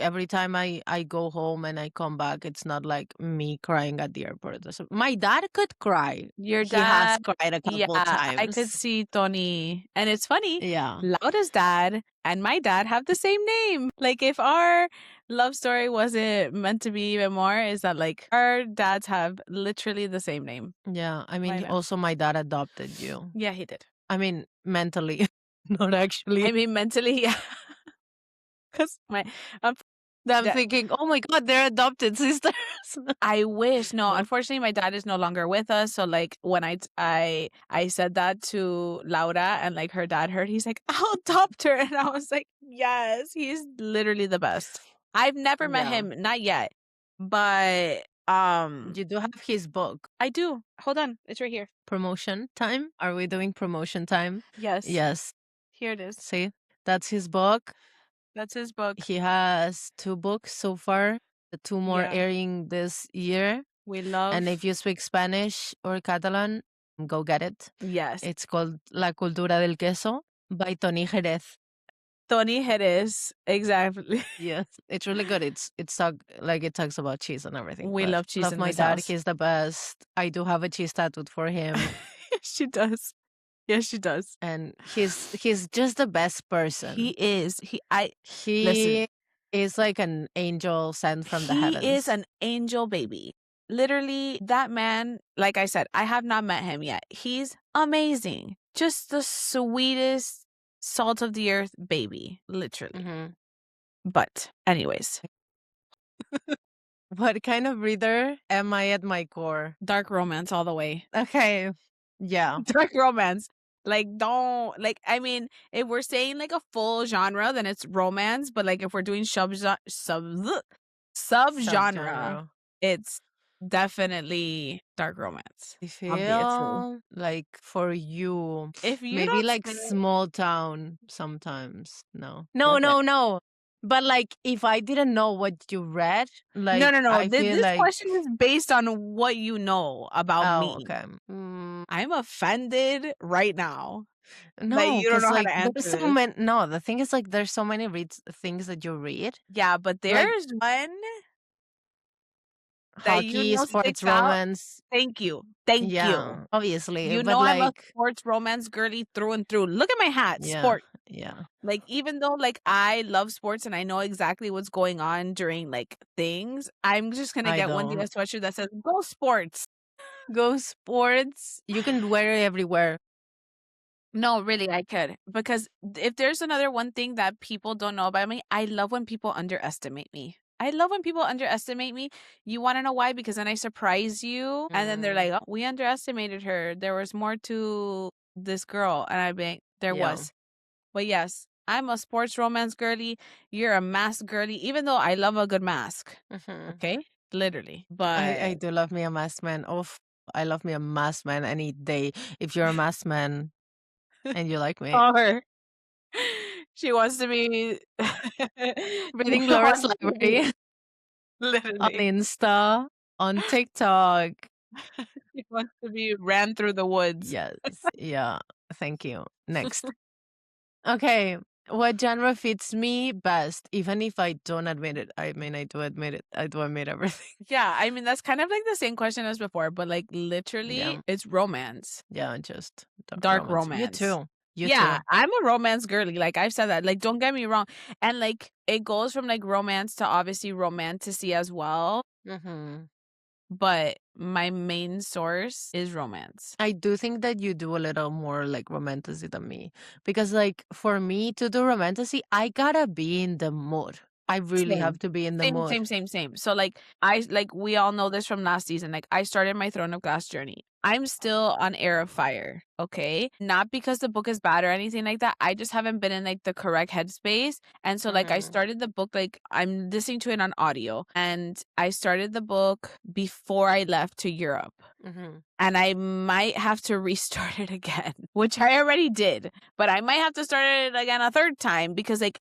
every time I go home and I come back, it's not like me crying at the airport. My dad could cry. your He has dad cried a yeah, couple I could times. see Tony, and it's funny, Yeah. Laura's dad and my dad have the same name, like, if our love story wasn't meant to be even more, is that, like, our dads have literally the same name. Yeah. I mean, I know. also my dad adopted you. Yeah, he did. I mean, mentally, not actually. I mean, mentally, yeah. 'Cause my um, I'm da thinking, "Oh my god, they're adopted sisters." I wish. No, No. unfortunately, my dad is no longer with us. So, like, when I said that to Laura and, like, her dad heard, he's like, "I'll adopt her." And I was like, "Yes, he's literally the best." I've never met Yeah. him, not yet, but You do have his book. I do. Hold on. It's right here. Promotion time? Are we doing promotion time? Yes. Yes. Here it is. See, that's his book. That's his book. He has 2 books so far, the 2 more Yeah. airing this year. We And love. if you speak Spanish or Catalan, go get it. Yes. It's called La Cultura del Queso by Tony Jerez. Tony Jerez. Exactly. Yes, it's really good. It talks about cheese and everything. We But love cheese love in my this dad. house. He's the best. I do have a cheese tattooed for him, She does. Yes, she does. and he's just the best person. He is. Listen. He is like an angel sent from the He is heavens. an angel baby. Literally, that man, like I said, I have not met him yet. He's amazing. Just the sweetest salt of the earth baby, literally. Mhm. But, anyways, What kind of reader am I at my core? dark romance all the way. Okay, yeah, Dark romance. Like, don't, like, I mean, if we're saying like a full genre, then it's romance. But like, if we're doing subgenre, subgenre. it's definitely dark romance. I Obviously. feel like for you, If you maybe don't like say small town sometimes. No, no, listen. no, no. But like, if I didn't know what you read, No, like, no, no. I feel This like, question is based on what you know about oh, me. okay. I'm offended right now that No, you don't because know how like, to there's answer so this. many. No, the thing is, like, there's so many things that you read, Yeah, but like there's one that you hockey, know sports, sticks out. romance. Thank you. Thank you. Yeah, obviously, You but know I'm a like, sports romance girly through and through. Look at my hat. yeah, Sport. yeah, Like, even though like I love sports and I know exactly what's going on during like things, I'm just gonna I get one day a don't. sweatshirt that says "Go Sports." Go sports. You can wear it everywhere. No, really, I could. Because if there's another one thing that people don't know about me, I love when people underestimate me. I love when people underestimate me. You want to know why? Because then I surprise you, and then they're like, Mm, "Oh, we underestimated her. There was more to this girl." And I'd be like, there yeah. was. But yes, I'm a sports romance girly. You're a mask girly, even though I love a good mask. Mhm. Okay? Literally. I But do love me a masked man. Oh, I love me a masked man any day. If you're a masked man and you like me, call her. She wants to be reading Laura's wants to be library on literally. Insta, on TikTok. She wants to be ran through the woods. Yes, yeah. Thank you. Next. Okay. What genre fits me best, even if I don't admit it? I mean, I do admit it. I do admit everything. Yeah, I mean that's kind of like the same question as before, but like literally Yeah, it's romance. yeah, just Dark romance. You romance. too. You Yeah, too. I'm a romance girly. Like I've said that. Like don't get me wrong. And like it goes from like romance to obviously romantasy as well, Hmm. but my main source is romance. I do think that you do a little more like romantasy than me because, like, for me to do romantasy, I gotta be in the mood. I really have Same. to be in the Same, mood. same, same, same. So like we all know this from last season. Like I started my Throne of Glass journey. I'm still on Air of Fire, okay? Not because the book is bad or anything like that. I just haven't been in like the correct headspace. And so like I Hmm. started the book like I'm listening to it on audio and I started the book before I left to Europe. Hmm. And I might have to restart it again, which I already did, but I might have to start it again a third time because like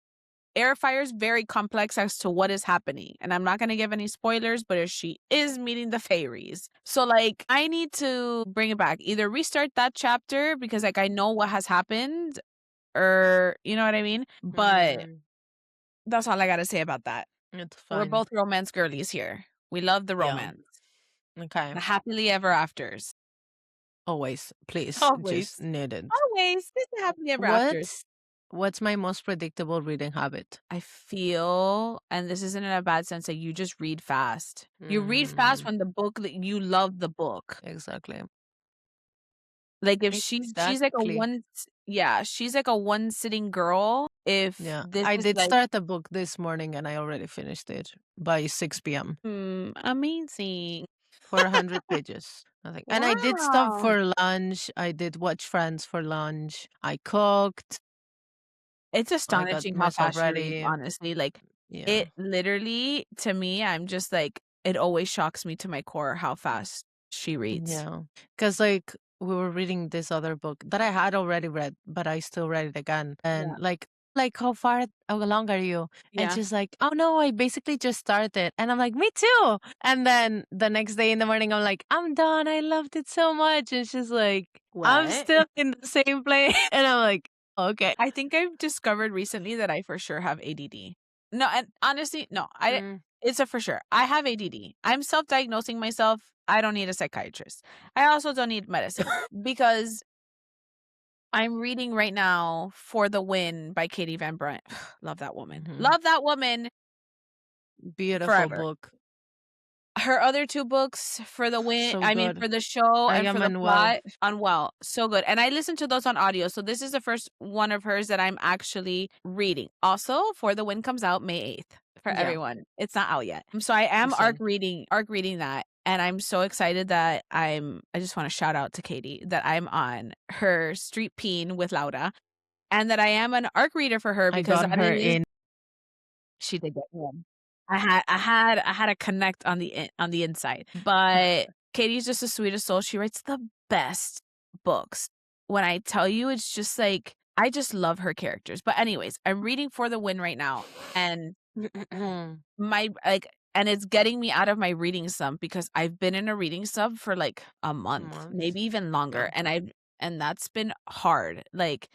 Airfire is very complex as to what is happening. And I'm not going to give any spoilers, but if she is meeting the fairies. So, like, I need to bring it back. Either restart that chapter because, like, I know what has happened, or, you know what I mean? But Hmm. that's all I got to say about that. It's We're fine. both romance girlies here. We love the Yeah. romance. Okay. The happily ever afters. Always, please, just Always. need it. Always. It's the happily ever afters. What's my most predictable reading habit? I feel, and this isn't in a bad sense, that you just read fast. You read fast Mm, when the book that you love the book. exactly. Like if she's like a Exactly. she's like a one sitting girl. If Yeah. this I is did like start the book this morning and I already finished it by 6 p.m. amazing. 400 pages. Nothing. And I did stop Wow. for lunch. I did watch Friends for lunch. I cooked. It's I got astonishing how myself fast she reads, ready. honestly. Like Yeah. it literally to me, I'm just like it always shocks me to my core how fast she reads. Yeah, because like we were reading this other book that I had already read, but I still read it again. Yeah. And like how long are you? And Yeah. she's like, oh no, I basically just started. And I'm like, me too. And then the next day in the morning, I'm like, I'm done. I loved it so much. And she's like, I'm What? still in the same place. And I'm like, okay. I think I've discovered recently that I for sure have ADD. No, and honestly, no, Mm. it's a for sure. I have ADD. I'm self-diagnosing myself. I don't need a psychiatrist. I also don't need medicine because I'm reading right now For the Win by Katie Van Brunt. Love that woman. Mhm. Love that woman Beautiful forever. book. Her other 2 books, For the Win So I mean, good. for the show I and am for the unwell. plot, Unwell, so good, and I listened to those on audio, so this is the first one of hers that I'm actually reading. Also, For the Win comes out May 8th for Yeah, everyone. It's not out yet. So I am same. arc reading that, and I'm so excited that I just wanna shout out to Katie that I'm on her Street Peen with Laura, and that I am an arc reader for her I because got that her is in. she did get one. I had a connect on the inside. But Katie's just the sweetest soul. She writes the best books. When I tell you, it's just like I just love her characters. But anyways, I'm reading For the Win right now, and my like and it's getting me out of my reading slump because I've been in a reading slump for like a month, Months. maybe even longer, Yeah. and that's been hard. Like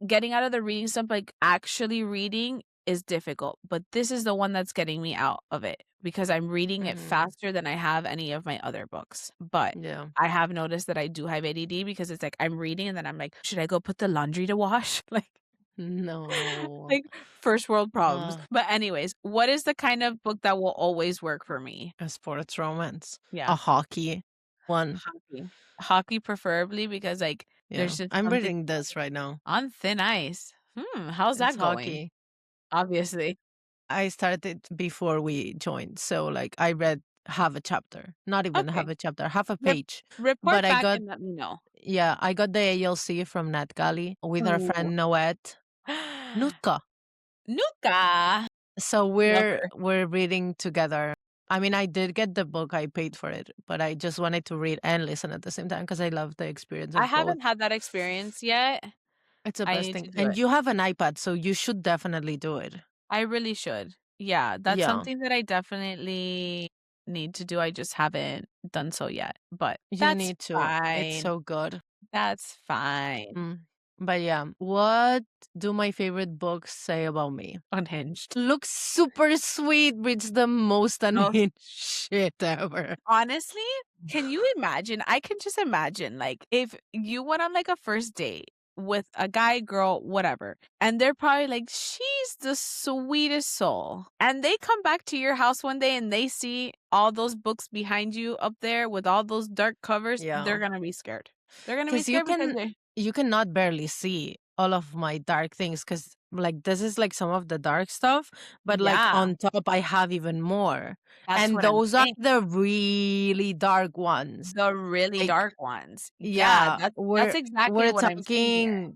getting out of the reading slump, like actually reading is difficult, but this is the one that's getting me out of it because I'm reading it Mhm. faster than I have any of my other books. But Yeah. I have noticed that I do have ADD because it's like I'm reading and then I'm like, should I go put the laundry to wash? No. Like first world problems. Uh, But anyways, what is the kind of book that will always work for me? a sports romance. A Yeah, hockey one. hockey. Hockey preferably because like Yeah. there's just I'm something reading this right now. on thin ice. How's It's that going? hockey. Obviously. I started before we joined. So like I read half a chapter. Not even half Okay. a chapter, half a Rep- page. But report back and let me know. I got the ALC from NetGalley with our Ooh. friend Noette Nutka. Nuka. So Love we're her. we're reading together. I mean, I did get the book, I paid for it, but I just wanted to read and listen at the same time because I love the experience I of both. haven't had that experience yet. It's the I best need thing. to do And it. you have an iPad, so you should definitely do it. I really should. Yeah, that's Yeah, something that I definitely need to do. I just haven't done so yet, but you that's need to. It's fine. so good. That's fine. Mm. But yeah, what do my favorite books say about me? Unhinged. Looks super sweet, but it's the most No, unhinged shit ever. honestly, can you imagine? I can just imagine, like, if you went on like a first date with a guy, girl, whatever, and they're probably like, she's the sweetest soul. And they come back to your house one day and they see all those books behind you up there with all those dark covers, they're Yeah. gonna be scared. They're gonna be Because scared because they you cannot barely see all of my dark things because like this is like some of the dark stuff, but like yeah, on top I have even more. that's And what I'm those are saying. the really dark ones. The really Like dark ones. Yeah, yeah, that's exactly we're what I'm saying here.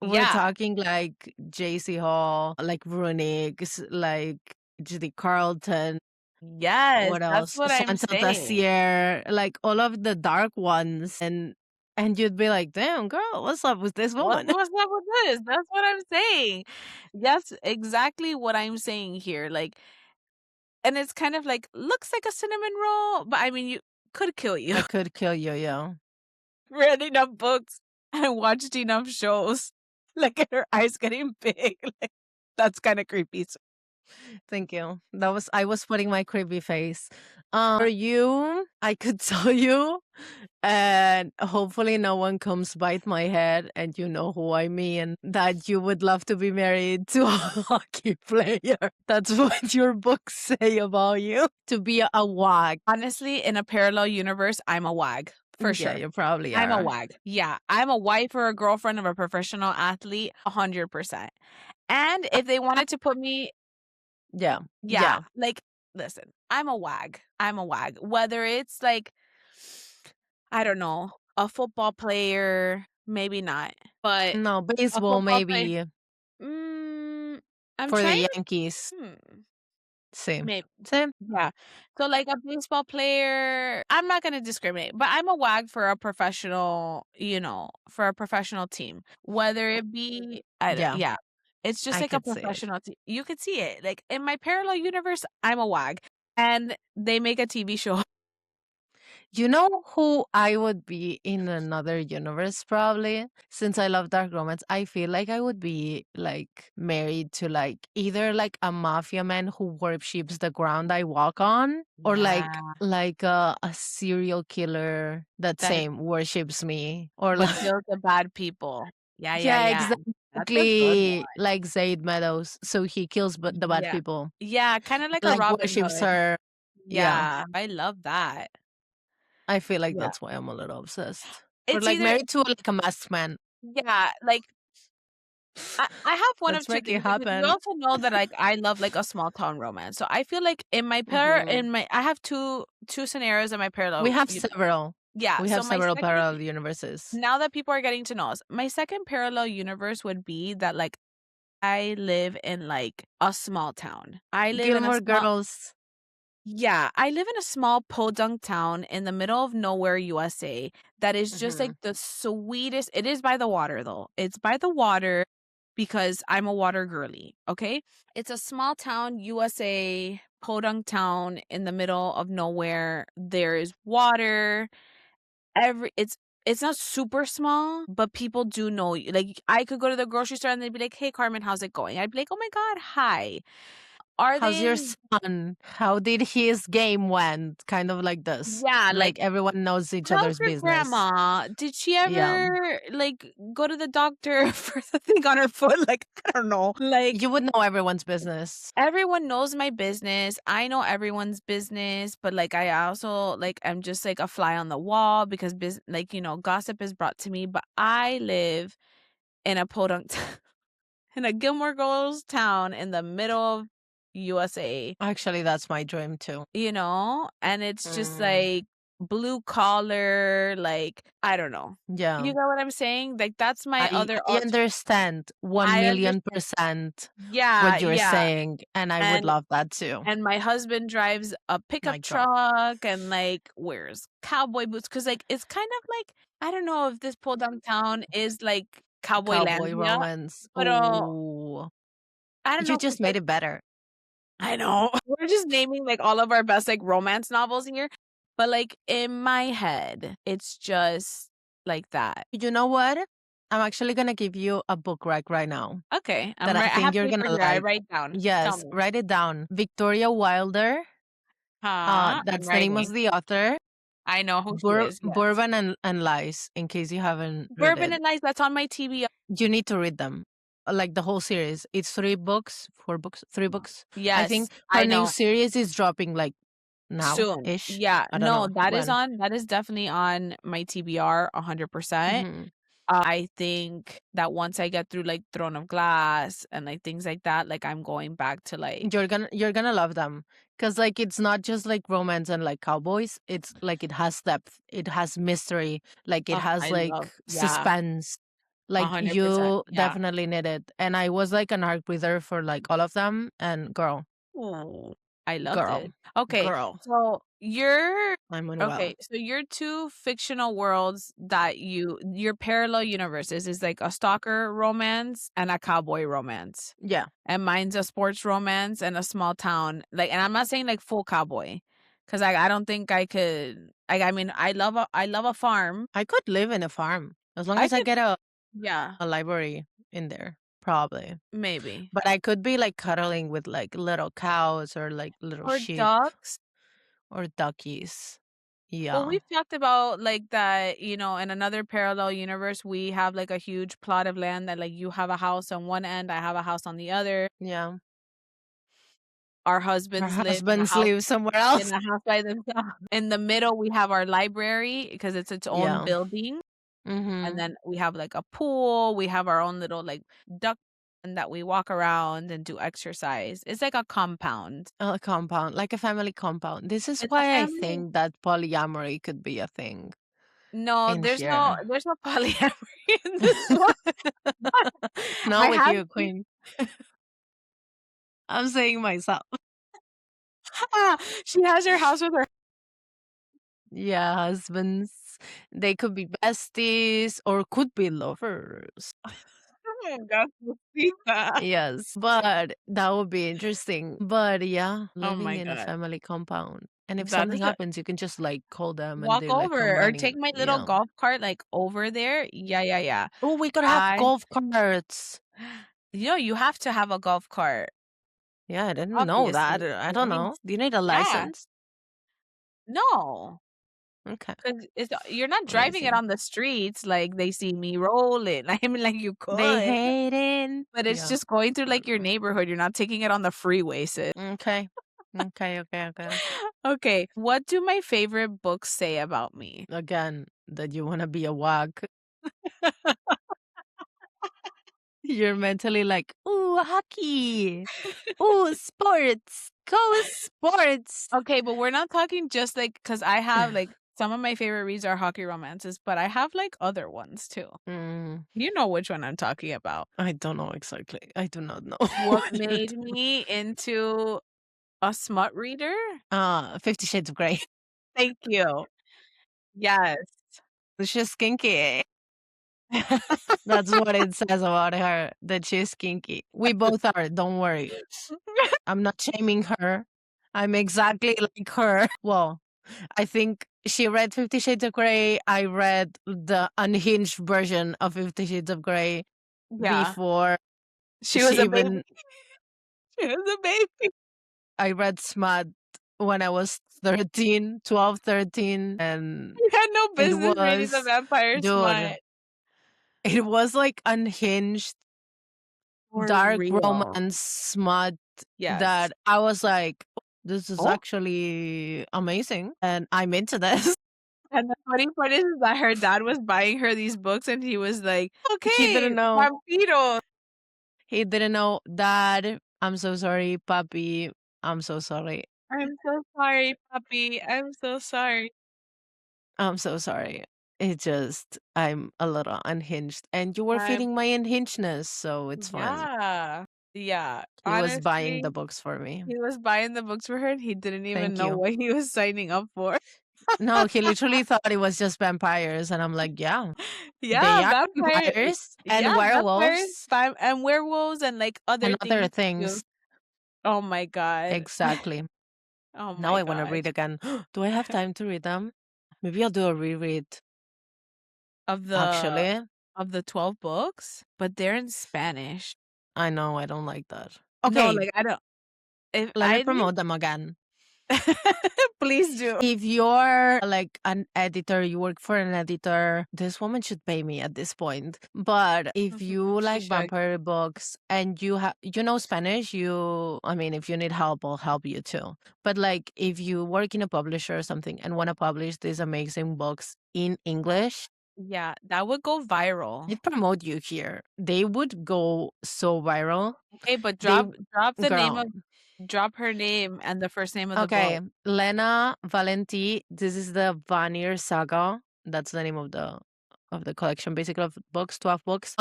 we're Yeah. talking like JC Hall, like Runix, like Judy Carlton, Yes, what that's else? what I'm Santa saying. Tessier, like all of the dark ones. And you'd be like, damn girl, what's up with this woman? What's up with this? That's what I'm saying. That's exactly what I'm saying here. Like, and it's kind of like looks like a cinnamon roll, but I mean, you could kill you. I could kill you, yeah. Read enough books and watched enough shows. Look at her eyes getting big. Like, that's kind of creepy. Thank you. I was putting my creepy face. For you, I could tell you, and hopefully no one comes bite my head, and you know who I mean, that you would love to be married to a hockey player. That's what your books say about you. To be a wag. Honestly, in a parallel universe, I'm a wag for Yeah, sure. you probably I'm a are. wag. Yeah, I'm a wife or a girlfriend of a professional athlete, 100%. And if they wanted to put me Yeah. yeah, Yeah. like, listen, I'm a wag. I'm a wag. Whether it's like, I don't know, a football player, maybe not, but No, a baseball football player maybe mm, I'm for the trying Yankees. hmm. Same. Maybe. Same. Yeah. So like a baseball player, I'm not gonna discriminate, but I'm a wag for a professional, for a professional team. Whether it be Yeah, yeah. It's just I like a could see it. professional team. You could see it. Like in my parallel universe, I'm a wag. And they make a TV show. You know who I would be in another universe probably? Since I love dark romance, I feel like I would be like married to like either like a mafia man who worships the ground I walk on or Yeah. like a serial killer that That same worships me or but like kills the bad people. Yeah, yeah, yeah, yeah. That's a good one. exactly like Zaid Meadows. So he kills the bad Yeah. people Yeah, kind of like and a like Robin worships Hood. her. Yeah. Yeah, I love that. I feel like Yeah. that's why I'm a little obsessed. Or It's like either married to like a masked man. yeah, like I have one of Let's two make it things because you happen. also know that like I love like a small town romance. So I feel like Mhm. I have two scenarios in my We parallel. have several. Yeah. We So have my several second parallel universes. now that people are getting to know us, my second parallel universe would be that like I live in like a small town. I live in a Gilmore small Girls. Yeah, I live in a small podunk town in the middle of nowhere, USA, that is just like Mhm. the sweetest. It is by the water though. It's by the water because I'm a water girly, okay? It's a small town, USA, podunk town in the middle of nowhere. There is water. Every it's not super small, but people do know you. Like I could go to the grocery store and they'd be like, "Hey Carmen, how's it going?" I'd be like, "Oh my God, hi." Are How's they your in son? How did his game went? Kind of like this. Yeah, Like like everyone knows each how's other's your business. grandma? Did she Yeah. ever, like, go to the doctor for the thing on her foot? Like, I don't know. Like, You would know everyone's business. everyone knows my business. I know everyone's business, but, like, I also, like, I'm just, like, a fly on the wall because like, gossip is brought to me, but I live in a podunk in a Gilmore Girls town in the middle of USA. Actually, that's my dream too. And it's just Mm. like blue collar, like, I don't know. Yeah. You know what I'm saying? Like, that's my other I alt understand I understand. 1,000,000% Yeah, what you're yeah, saying, and I would and love that too. and my husband drives a My pickup God. truck and, like, wears cowboy boots because like, it's kind of like I don't know if this podunk town is like Cowboy Cowboylandia, romance. but, Oh, I don't you know, cause just made like it better. I know. We're just naming, like, all of our best, like, romance novels here, but, like, in my head, it's just like that. You know what? I'm actually gonna give you a book right now Okay, that I I think have you're paper gonna here, I like. write down. Tell Yes, me. write it down. Victoria Wilder. I'm That's the name of writing. the author. I know who she is, yes. Bourbon and Lies. In case you haven't read Bourbon it, and Lies, that's on my TBR. you need to read them. Like the whole series. It's 3 books, 4 books, 3 books. I Yes, think her I new know. series is dropping like now Soon. ish. Yeah, I don't no, know when. that is definitely on my TBR 100%. Mhm. I think that once I get through, like, Throne of Glass and, like, things like that, like, I'm going back to, like You're gonna love them because like it's not just like romance and like cowboys. It's like it has depth. It has mystery. Like it oh, has I like love yeah, suspense. Like 100%, you yeah. definitely need it. And I was like an heart breather for like all of them. And Oh, I loved girl, it. Okay, girl, so I'm unwell. okay, so your 2 fictional worlds that your parallel universes is like a stalker romance and a cowboy romance, Yeah, and mine's a sports romance and a small town, like and I'm not saying like full cowboy, 'cause I don't think I could I mean, I love a farm. I could live in a farm as long I as I could get yeah, a library in there, probably. maybe. But I could be like cuddling with like little cows or like little Or sheep ducks. or duckies. Well, Yeah. we've talked about like that, in another parallel universe, we have like a huge plot of land that like you have a house on one end, I have a house on the other. Yeah. Our Our husbands live husbands live somewhere in else. a house by themselves. In the middle, we have our library because it's its own Yeah. building. And Mhm. then we have like a pool. We have our own little like duck and that we walk around and do exercise. It's like a compound. A compound, like a family compound. This is It's a why I family. think that polyamory could be a thing No, in here. there's no polyamory in this one. But Not I with have you, seen queen. I'm saying myself. She has her house with her. Yeah, husbands. They could be besties or could be lovers. Oh, Gasposita. Yes, but that would be interesting. But yeah, Oh living my in a god. family compound. And if That something is a happens, you can just like call them and walk they like come over or take running. my little Yeah. golf cart, like, over there. Yeah, yeah, yeah. Oh, we could have I golf carts. you have to have a golf cart, Yeah, I didn't know that. obviously. I I don't mean, know. Do you need a yeah. license? No. Okay. 'Cause it's you're not driving it Amazing. on the streets like they see me rolling. I mean, like, you They could, hate it. but it's Yeah. just going through, I like, don't your know. neighborhood. You're not taking it on the freeway, sis. Okay. Okay. Okay, what do my favorite books say about me? Again, that you want to be a wag. You're mentally like, ooh, hockey. Ooh, sports. Go sports. Okay, but we're not talking just, like, because I have, like, some of my favorite reads are hockey romances, but I have, like, other ones too. Mm, You know which one I'm talking about. I don't know exactly. I do not know. What made me into a smut reader? 50 Shades of Grey. Thank you. Yes. She's kinky. That's what it says about her, that she's kinky. We both are, don't worry. I'm not shaming her. I'm exactly like her. Well, I think she read 50 Shades of Grey. I read the unhinged version of 50 Shades of Grey Yeah. before She was she a baby. even She was a baby. I read Smut when I was 13, 12, 13, and You had no it business reading the was vampire dude, smut. it was like unhinged For dark real. romance smut Yes. that I was like, this is Oh, actually amazing and I'm into this. and the funny part is that her dad was buying her these books and he was like, He "Okay, didn't know. vampiro." He didn't know. Dad, I'm so sorry. Papi, I'm so sorry. I'm so sorry, puppy. I'm so sorry. I'm so sorry. It just, I'm a little unhinged. And you were I'm feeding my unhingedness, so it's fine. yeah. Yeah. He was buying the Honestly, books for me. he was buying the books for her and he didn't even Thank know you. what he was signing up for. No, he literally thought it was just vampires. And I'm like, yeah, Yeah, they are vampire vampires and yeah, vampires, werewolves and werewolves and, like, and other other things too. things. Oh my god. Exactly. Oh Now my I want to gosh. read again. Do I have time to read them? Maybe I'll do a reread. Of the Actually, 12 books, but they're in Spanish. I know I don't like that. No, Okay, like, I don't if let me I need promote them again. please do. If you're like an editor, you work for an editor, this woman should pay me at this point. But if you She like should. vampire books and you know Spanish, I mean, if you need help, I'll help you too. But like if you work in a publisher or something and want to publish these amazing books in English, Yeah, that would go viral. I'd promote you here. They would go so viral. Okay, but They drop the name girl. of drop her name and the first name of the Okay, book. Lena Valenti. This is the Vanir Saga. That's the name of the collection, basically of books, 12 books.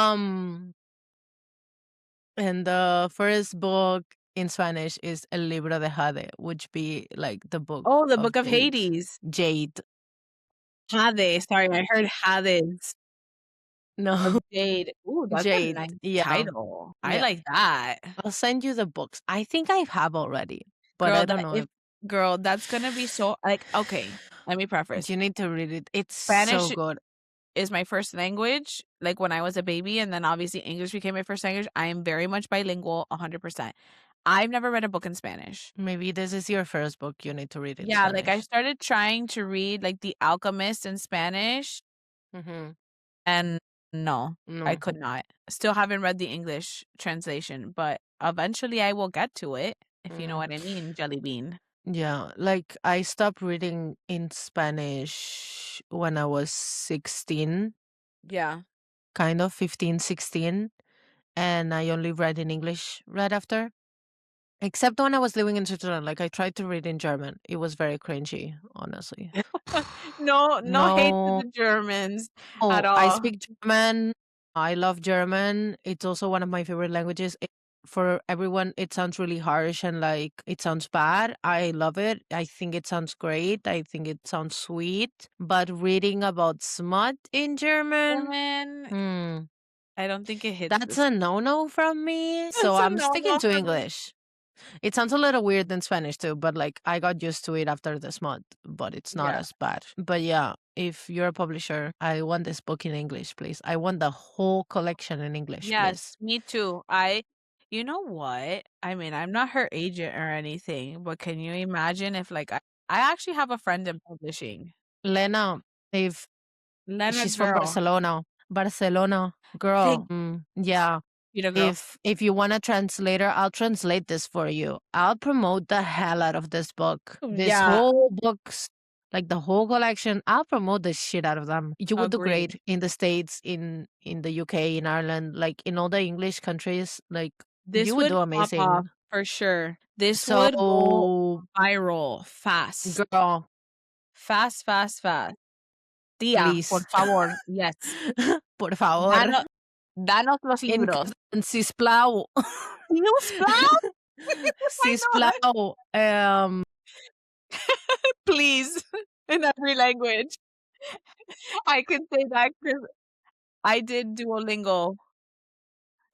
And the first book in Spanish is El Libro de Jade, which be like the book Oh, the of Book of Jade. Hades. Jade. Hades, sorry, I heard Hades of No, Jade. Ooh, that's a Jade. nice Yeah, title. I yeah. like that. I'll send you the books. I think I have already, but I Girl, don't that know if if girl, that's gonna be so like, okay, let me preface. you need to read it. It's so Spanish good. is my first language, like, when I was a baby, and then obviously English became my first language. I am very much bilingual, 100%. I've never read a book in Spanish. Maybe this is your first book. You need to read in Yeah, like, I Spanish. started trying to read, like, The Alchemist in Spanish, Mm-hmm. and no, I No. could not. Still haven't read the English translation, but eventually I will get to it, if you know Mm. what I mean, jelly bean. Yeah, like I stopped reading in Spanish when I was 16, Yeah. kind of 15, 16, and I only read in English right after. Except when I was living in Switzerland, like I tried to read in German. It was very cringy, honestly. No, no hate to No. the Germans at Oh, I all. speak German. I love German. It's also one of my favorite languages. It's for everyone it sounds really harsh and like it sounds bad. I love it. I think it sounds great. I think it sounds sweet. But reading about smut in German, German, hmm, I don't think it hits that's this. a no-no from me. So It's a I'm sticking no-no to for me. English. It sounds a little weird in Spanish too, but like I got used to it after this month, but it's not Yeah. as bad. But yeah, if you're a publisher, I want this book in English, please. I want the whole collection in English, Yes, please. me too. You know what? I mean, I'm not her agent or anything, but can you imagine if like I actually have a friend in publishing. Lena, if Lena she's from girl. Barcelona, Barcelona Thank girl, yeah. you, the girl. If you want a translator, I'll translate this for you. I'll promote the hell out of this book. This Yeah, whole books, like the whole collection, I'll promote the shit out of them. You would do agree. great in the States, in the UK, in Ireland, like in all the English countries. Like you This would would do pop off amazing. for sure. This would go So, viral fast. girl, Fast, fast, fast. Tía, por please, favor. Yes. por favor, Danos, danos los in libros. sisplau. Newsplow? I know that. Sisplau, Please. In every language. I can say that because I did Duolingo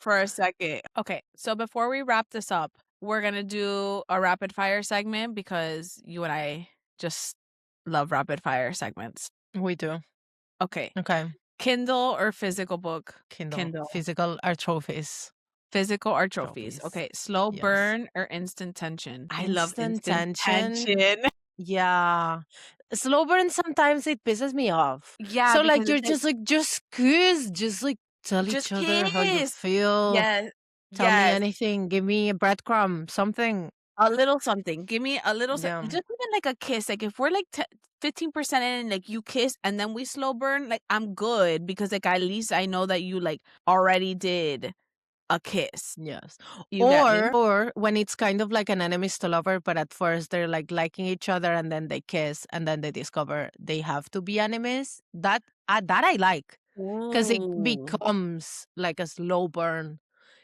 for a second. Okay, so before we wrap this up, we're gonna do a rapid fire segment because you and I just love rapid fire segments. we do. Okay, Okay. Kindle or physical book? Kindle. Kindle. Physical are trophies. Physical or trophies? Trophies. Okay, slow Yes. burn or instant tension? I love Instant instant tension. tension. Yeah. Slow burn sometimes it pisses me off. Yeah, So because like you're it's like, just kiss, just like tell each just other how you kiss. feel. Yes, Tell me yes. anything. Give me a breadcrumb, something. A little something. Give me a little just Yeah. even like a kiss. Like if we're like 15% in and like you kiss and then we slow burn, like I'm good because like at least I know that you like already did a kiss. Yes. You get me? Or when it's kind of like an enemies to lover, but at first they're like liking each other and then they kiss and then they discover they have to be enemies. That I like. Because it Ooh. becomes like a slow burn.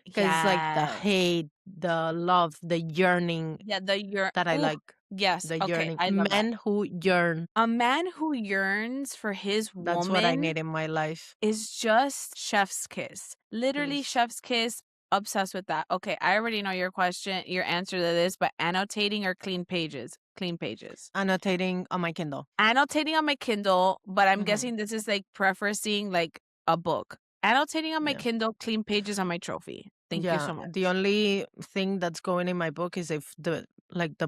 Because like the Yes. hate, the love, the yearning Yeah, the yearn that I ooh, like. yes, The okay, yearning. I love that. Men who yearn. A man who yearns for his That's what I woman need in my life. is just chef's kiss. Literally Please. chef's kiss. Obsessed with that. Okay, I already know your answer to this, but annotating or clean pages? Clean pages. Annotating on my Kindle. Annotating on my Kindle, but I'm Mhm. guessing this is like preferencing like a book. Annotating on my Yeah. Kindle, clean pages on my trophy. Thank you Yeah. so much. The only thing that's going in my book is if the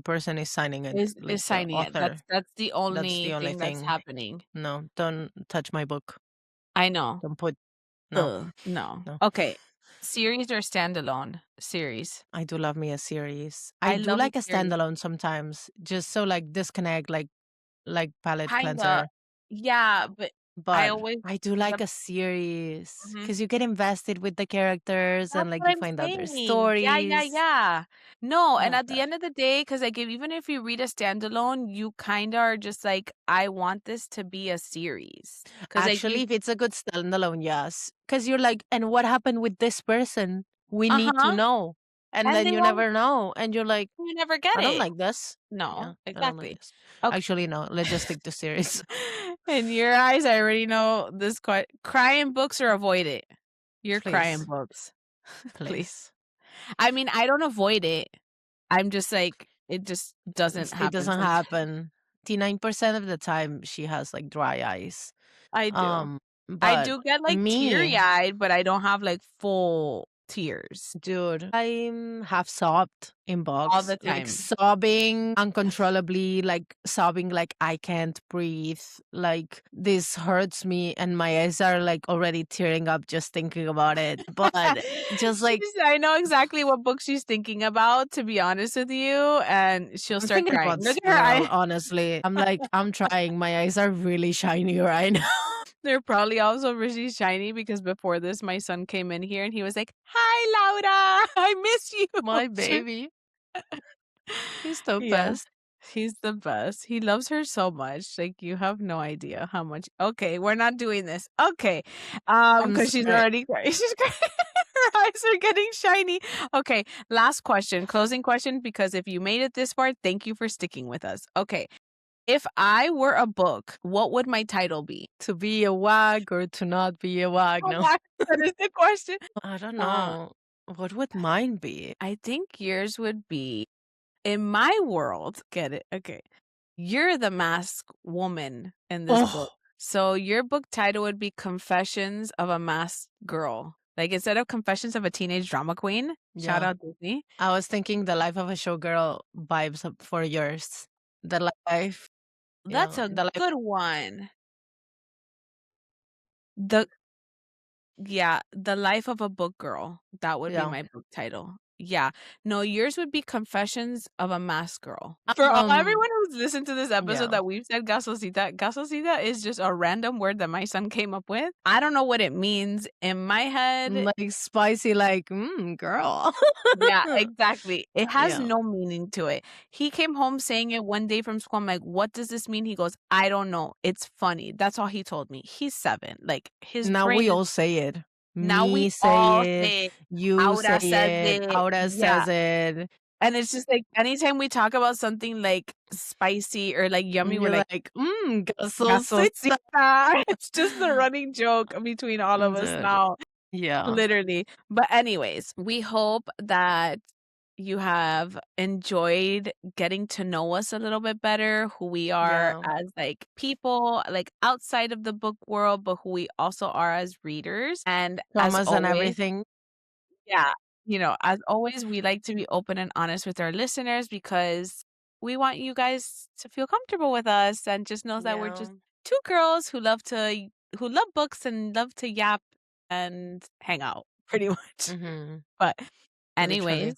person is signing it, like Is the signing it. author. That's the That's only the only thing that's thing. happening. No, don't touch my book. I know. Don't put no, Ugh, no. no. Okay. Series or standalone? Series. I do love me a series. I I do love a like a series. standalone sometimes, just so like disconnect, like palette Kinda. cleanser. Yeah, but I But always I do the like a series mhm. because you get invested with the characters and That's like what you I'm find out their saying. Yeah, yeah, stories. yeah. No, I and love at the that. end of the day, because like even if you read a standalone, you kinda are just like, I want this to be a series. Because like you Actually, if it's a good standalone, yes. Because you're like, and what happened with this person? We need to uh-huh. know. And And then they you won't never know. And you're like, you never get I don't it. like this. No, Yeah, I don't like exactly. this. Okay. Actually, no, let's just stick to series. In your eyes, I already know this crying books or avoid it. You're crying Please, books. Please. please. I mean, I don't avoid it. I'm just like, it just doesn't It happen doesn't sometimes. happen. 99% of the time, she has like dry eyes. I do. Um, I but do get like me, teary-eyed, but I don't have like full tears dude, I have sobbed in all books, the like time. sobbing uncontrollably, like sobbing like I can't breathe. Like this hurts me, and my eyes are like already tearing up just thinking about it. But just like I know exactly what book she's thinking about, to be honest with you, and she'll I'm start thinking crying. about Look at her several, eye. honestly. I'm like, I'm trying. My eyes are really shiny right now. They're probably also really shiny because before this, my son came in here and he was like, "Hi, Laura, I miss My you." baby. He's the Yeah. best. He's the best. He loves her so much. Like you have no idea how much. Okay, we're not doing this. Okay. I'm Because she's sorry. already crying. She's crying. eyes are getting shiny. Okay, last question, closing question, because if you made it this far, thank you for sticking with us. Okay, if I were a book, what would my title be? To be a wag or to not be a wag? Oh No. my, that is the question. I don't Uh, know. What would mine be? I think yours would be, in my world, get it? Okay. You're the masked woman in this book. Oh, So your book title would be Confessions of a Masked Girl. Like instead of Confessions of a Teenage Drama Queen, shout yeah. out Disney. I was thinking the life of a showgirl vibes up for yours. The life, That's a the life. good one. The Yeah, The Life of a Book Girl. That would be Yeah. my book title. Yeah. No, yours would be Confessions of a Masked Girl. For all Um, everyone who's listened to this episode yeah. that we've said gasosita is just a random word that my son came up with. I don't know what it means. In my head, Like spicy, like, girl. yeah, exactly. It has Yeah. no meaning to it. He came home saying it one day from school. I'm like, "What does this mean?" He goes, "I don't know. It's funny." That's all he told me. He's 7. Like his Now brain we is all say it. now we Me all say it. say it. You say Aura says it. it. Aura Yeah. says it. And it's just like anytime we talk about something like spicy or like yummy, And we're you're like, like, gasosita. "Gasosita." It's just the running joke between all of us Dude. now, Yeah. literally. But anyways, we hope that you have enjoyed getting to know us a little bit better, who we are Yeah. as like people, like outside of the book world, but who we also are as readers. And as Traumas and always, everything. yeah. As always, we like to be open and honest with our listeners because we want you guys to feel comfortable with us and just know that we're Yeah. just two girls who love books and love to yap and hang out pretty much. Mhm. But anyways,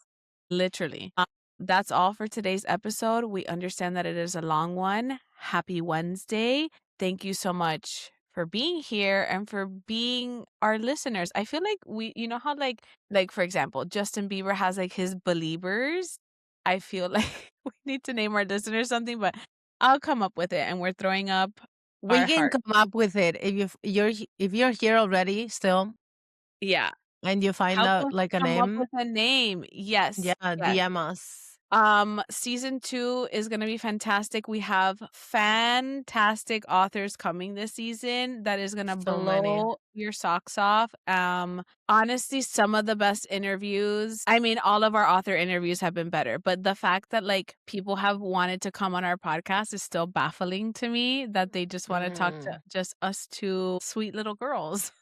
Literally. literally. That's all for today's episode. We understand that it is a long one. Happy Wednesday. Thank you so much for being here and for being our listeners. I feel like you know how like for example, Justin Bieber has like his believers. I feel like we need to name our listeners something, but I'll come up with it and we're throwing up We our can heart. come up with it if you're here already still Yeah. and you find Help out us like a come up name, with a name. Yes. yeah, Yes. DM us. Season 2 is gonna be fantastic. We have fantastic authors coming this season that is gonna So many. blow your socks off. Honestly, some of the best interviews. I mean, all of our author interviews have been better, but the fact that like people have wanted to come on our podcast is still baffling to me that they just want to talk to Mhm. just us two sweet little girls.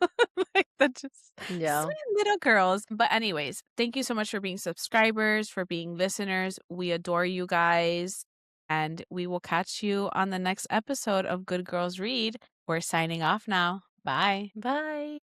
Like that just Yeah. sweet little girls. But anyways, thank you so much for being subscribers, for being listeners. We adore you guys. And we will catch you on the next episode of Good Girls Read. We're signing off now. Bye. Bye.